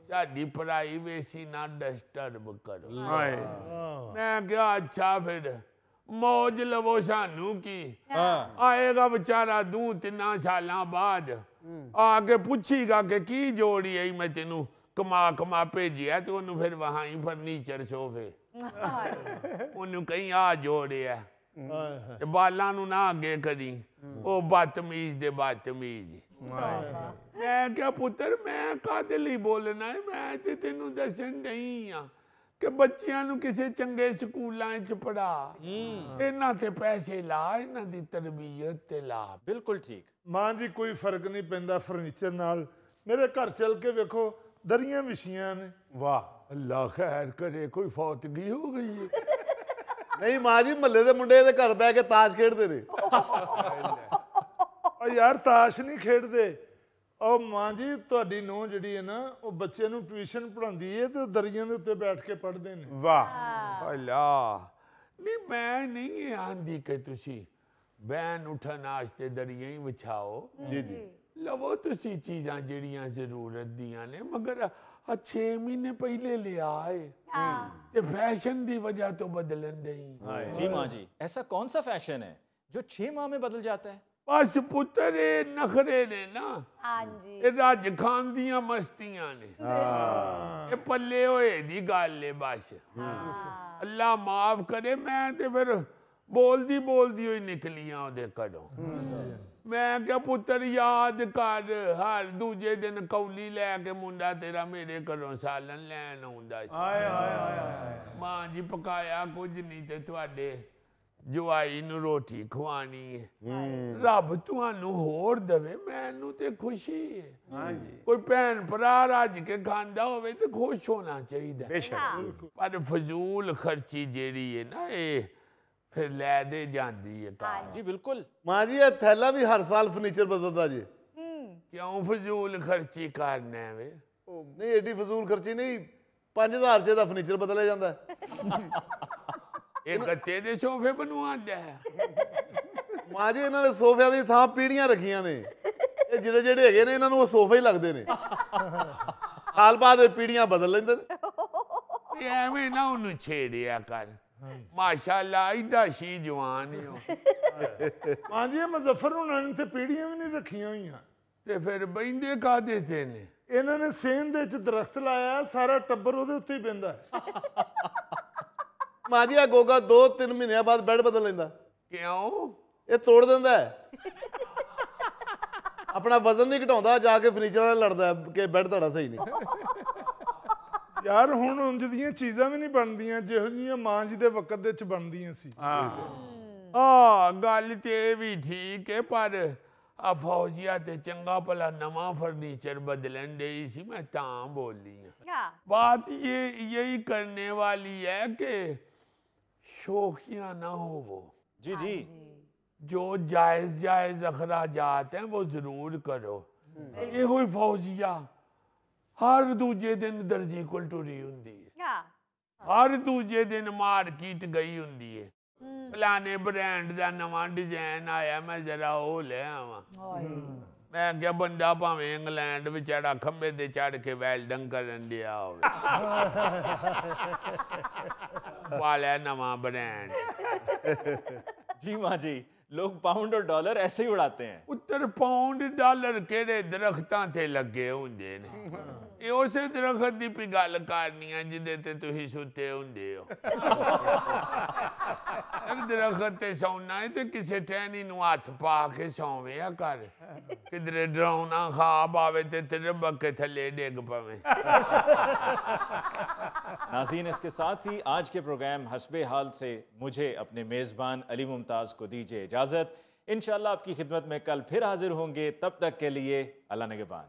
ਸਾਡੀ ਪ੍ਰਾਈਵੇਸੀ ਨਾ ਡਿਸਟਰਬ ਕਰੋ। ਮੈਂ ਕਿਹਾ ਅੱਛਾ ਫਿਰ ਮੌਜ ਲਵੋ, ਸਾਨੂੰ ਕੀ ਆਏਗਾ ਵਿਚਾਰਾ 2-3 ਸਾਲਾਂ ਬਾਅਦ ਆ ਕੇ ਪੁੱਛੀਗਾ ਕਿ ਕੀ ਜੋੜੀ ਆਈ, ਮੈਂ ਤੈਨੂੰ ਕਮਾ ਭੇਜਿਆ ਤੇ ਉਹਨੂੰ ਫਿਰ ਵਹਾਂ ਹੀ ਫਰਨੀਚਰ ਸੋਫੇ ਉਹਨੂੰ ਕਹੀਂ ਆ ਜੋੜਿਆ ਤੇ ਬਾਲਾਂ ਨੂੰ ਨਾ ਅੱਗੇ ਕਰੀ, ਉਹ ਬਦਤਮੀਜ਼ ਦੇ ਬਦਤਮੀਜ਼। ਮੈਂ ਕਿਹਾ ਪੁੱਤਰ ਮੈਂ ਕਾਹਦੇ ਲਈ ਬੋਲਣਾ ਹੈ, ਮੈਂ ਤੇ ਤੈਨੂੰ ਦੱਸਣ ਨਹੀਂ ਆ ਕਿ ਬੱਚਿਆਂ ਨੂੰ ਕਿਸੇ ਚੰਗੇ ਸਕੂਲਾਂ 'ਚ ਪੜਾ, ਇਹਨਾਂ ਤੇ ਪੈਸੇ ਲਾ, ਇਹਨਾਂ ਦੀ ਤਰਬੀਅਤ ਤੇ ਲਾ। ਬਿਲਕੁਲ ਠੀਕ ਮਾਂ ਜੀ, ਕੋਈ ਫਰਕ ਨਹੀਂ ਪੈਂਦਾ ਫਰਨੀਚਰ ਨਾਲ। ਮੇਰੇ ਘਰ ਚੱਲ ਕੇ ਵੇਖੋ ਦਰੀਆਂ ਵਿਛੀਆਂ ਨੇ। ਵਾਹ ਅੱਲਾ ਖੈਰ ਕਰੇ, ਕੋਈ ਫੌਤਗੀ ਹੋ ਗਈ ਹੈ? ਨਹੀਂ ਮਾਂ ਜੀ, ਮਹੱਲੇ ਦੇ ਮੁੰਡੇ ਇਹਦੇ ਘਰ ਬਹਿ ਕੇ ਤਾਸ਼ ਖੇਡਦੇ ਨੇ। ਯਾਰ ਤਾਸ਼ ਨਹੀਂ ਖੇਡਦੇ। ਉਹ ਮਾਂ ਜੀ ਤੁਹਾਡੀ ਨੂੰਹ ਜਿਹੜੀ ਹੈ ਨਾ, ਉਹ ਬੱਚਿਆਂ ਨੂੰ ਟਿਊਸ਼ਨ ਪੜ੍ਹਾਉਂਦੀ ਹੈ ਤੇ ਉਹ ਦਰੀਆਂ ਦੇ ਉੱਤੇ ਬੈਠ ਕੇ ਪੜ੍ਹਦੇ ਨੇ। ਵਾਹ ਅੱਲਾ। ਨਹੀਂ ਮੈਂ ਨਹੀਂ ਆਂਦੀ ਕਿ ਤੁਸੀਂ ਬੈਨ ਉਠਣ ਵਾਸਤੇ ਦਰੀਆਂ ਹੀ ਵਿਛਾਓ। ਜੀ ਜੀ ਲਵੋ ਤੁਸੀਂ ਚੀਜ਼ਾਂ ਜਿਹੜੀਆਂ ਜ਼ਰੂਰਤ ਦੀਆਂ ਨੇ, ਮਗਰ 6 ਮਹੀਨੇ ਪਹਿਲੇ ਲਿਆ ਹੈ ਤੇ ਫੈਸ਼ਨ ਦੀ ਵਜ੍ਹਾ ਤੋਂ ਬਦਲਣ नहीं। जी माँ जी, ऐसा कौन सा फैशन है जो 6 माह में बदल जाता है? बस पुत्र ये नखरे ने ना, ये रज खान दियां मस्तियां ने, ये पल्ले होए दी गल है बस। अल्लाह माफ करे, मैं ते फिर बोलदी हुई निकलियां ओदे घरों। मैं क्या पुत्र याद कर, हर दूजे दिन कौली लैके मुंडा तेरा मेरे घरों सालन लैन आउंदा सी। मां जी पकाया कुछ नहीं ते तुहाडे ਜਵਾਈ ਨੂੰ ਰੋਟੀ ਖਵਾਣੀ ਹੈ। ਰੱਬ ਤੁਹਾਨੂੰ ਹੋਰ ਦੇਵੇ, ਮੈਨੂੰ ਤੇ ਖੁਸ਼ੀ ਹੈ। ਹਾਂਜੀ ਕੋਈ ਭੈਣ ਭਰਾ ਰੱਜ ਕੇ ਖਾਂਦਾ ਹੋਵੇ ਤੇ ਖੁਸ਼ ਹੋਣਾ ਚਾਹੀਦਾ। ਬੇਸ਼ੱਕ ਪਰ ਫਜ਼ੂਲ ਖਰਚੀ ਜਿਹੜੀ ਹੈ ਨਾ, ਇਹ ਫਿਰ ਲੈ ਦੇ ਜਾਂਦੀ ਹੈ ਘਰ। ਜੀ ਬਿਲਕੁਲ ਮਾਂ ਜੀ, ਇਹ ਥੈਲਾ ਵੀ ਹਰ ਸਾਲ ਫਰਨੀਚਰ ਬਦਲਦਾ ਜੀ। ਕਿਉਂ ਫਜ਼ੂਲ ਖਰਚੀ ਕਰਨਾ ਵੇ? ਨਹੀਂ ਏਡੀ ਫਜ਼ੂਲ ਖਰਚੀ ਨਹੀਂ, 5000 ਰੁਪਏ ਦਾ ਫਰਨੀਚਰ ਬਦਲਿਆ ਜਾਂਦਾ। ਇਹ ਗੱਤੇ ਦੇ ਸੋਫੇ ਬਣਵਾਉਂਦਾ ਹੈ। ਮਾਂ ਜੀ ਇਹਨਾਂ ਨੇ ਸੋਫਿਆਂ ਦੀ ਥਾਂ ਪੀੜੀਆਂ ਰੱਖੀਆਂ ਨੇ, ਇਹ ਜਿਹੜੇ ਹੈਗੇ ਨੇ ਇਹਨਾਂ ਨੂੰ ਉਹ ਸੋਫੇ ਹੀ ਲੱਗਦੇ ਨੇ। ਸਾਲ ਬਾਅਦ ਇਹ ਪੀੜੀਆਂ ਬਦਲ ਲੈਂਦੇ ਨੇ। ਐਵੇਂ ਨਾ ਉਹਨੂੰ ਛੇੜਿਆ ਕਰ, ਮਾਸ਼ਾਅੱਲਾ ਏਡਾ ਸ਼ੀ ਜਵਾਨ ਹੈ ਉਹ। ਮਾਂ ਜੀ ਮੁਜ਼ੱਫਰ ਹੁਣਾਂ ਨੇ ਤੇ ਪੀੜੀਆਂ ਵੀ ਨਹੀਂ ਰੱਖੀਆਂ ਹੋਈਆਂ, ਤੇ ਫਿਰ ਬਹਿੰਦੇ ਕਾਹਦੇ ਤੇ ਨੇ? ਇਹਨਾਂ ਨੇ ਸੇਨ ਦੇ ਵਿੱਚ ਦਰਖਤ ਲਾਇਆ, ਸਾਰਾ ਟੱਬਰ ਉਹਦੇ ਉੱਤੇ ਹੀ ਬਹਿੰਦਾ ਹੈ। ਮਾਂ ਜੀ, ਆ ਗੋਗਾ 2-3 ਮਹੀਨਿਆਂ ਬਾਅਦ ਬੈੱਡ ਬਦਲ ਲੈਂਦਾ। ਕਿਉਂ? ਇਹ ਤੋੜ ਦਿੰਦਾ ਹੈ, ਆਪਣਾ ਵਜ਼ਨ ਨਹੀਂ ਘਟਾਉਂਦਾ, ਜਾ ਕੇ ਫਰਨੀਚਰ ਨਾਲ ਲੜਦਾ ਕਿ ਬੈੱਡ ਤੁਹਾਡਾ ਸਹੀ ਨਹੀਂ। ਯਾਰ ਹੁਣ ਉਂਝ ਦੀਆਂ ਚੀਜ਼ਾਂ ਵੀ ਨਹੀਂ ਬਣਦੀਆਂ ਜਿਹੋ ਜਿਹੀਆਂ ਮਾਂ ਜੀ ਦੇ ਵਕਤ ਦੇ ਵਿੱਚ ਬਣਦੀਆਂ ਸੀ। ਗੱਲ ਤੇ ਵੀ ਠੀਕ ਹੈ, ਪਰ ਆ ਫੌਜੀਆ ਤੇ ਚੰਗਾ ਭਲਾ ਨਵਾਂ ਫਰਨੀਚਰ बदलन डई सी, मैं तां बोली हूँ। बात ये यही करने वाली है कि शौकिया ना हो वो। जी जी जो जायज अखराजात हैं वो जरूर करो। ये कोई फौजिया हर दूजे दिन दर्जी कोल टुरी हुंदी है, हर दूजे दिन मार्केट गई हुंदी है, फलाने ब्रांड का नवा डिजाइन आया, मैं जरा वो ले आवा। मैं क्या बंदा भावें इंग्लैंड बेचारा खंबे ते चढ़ के वेल्डिंग करन दिया होवे, वाला नवा ब्रांड। जी माँ जी, लोग पाउंड और डॉलर ऐसे ही उड़ाते हैं। उत्तर पाउंड डॉलर केड़े दरख्तां ते लगे हुंदे ने। ਇਹ ਉਸੇ ਦਰਖਤ ਦੀ ਵੀ ਗੱਲ ਕਰਨੀ ਆ ਜਿਹਦੇ ਤੇ ਤੁਸੀਂ ਸੁੱਤੇ ਹੁੰਦੇ ਹੋ ਦਰਖਤ ਤੇ ਸੌਣਾ ਹੈ ਤੇ ਕਿਸੇ ਟਹਿਣੀ ਨੂੰ ਹੱਥ ਪਾ ਕੇ ਸੌਂਵਿਆ ਕਰ ਕਿਧਰੇ ਡਰਾਉਣਾ ਖਾਬ ਆਵੇ ਤੇ ਤੇਰੇ ਬੱਕੇ ਥੱਲੇ ਡਿੱਗ ਪਵੇ नाज़रीन, इसके साथ ही आज के प्रोग्राम हस्बे हाल से मुझे अपने मेज़बान अली मुमताज़ को दीजिए इजाज़त। इंशाअल्लाह आपकी खिदमत में कल फिर हाजिर होंगे। तब तक के लिए अल्लाह निगहबान।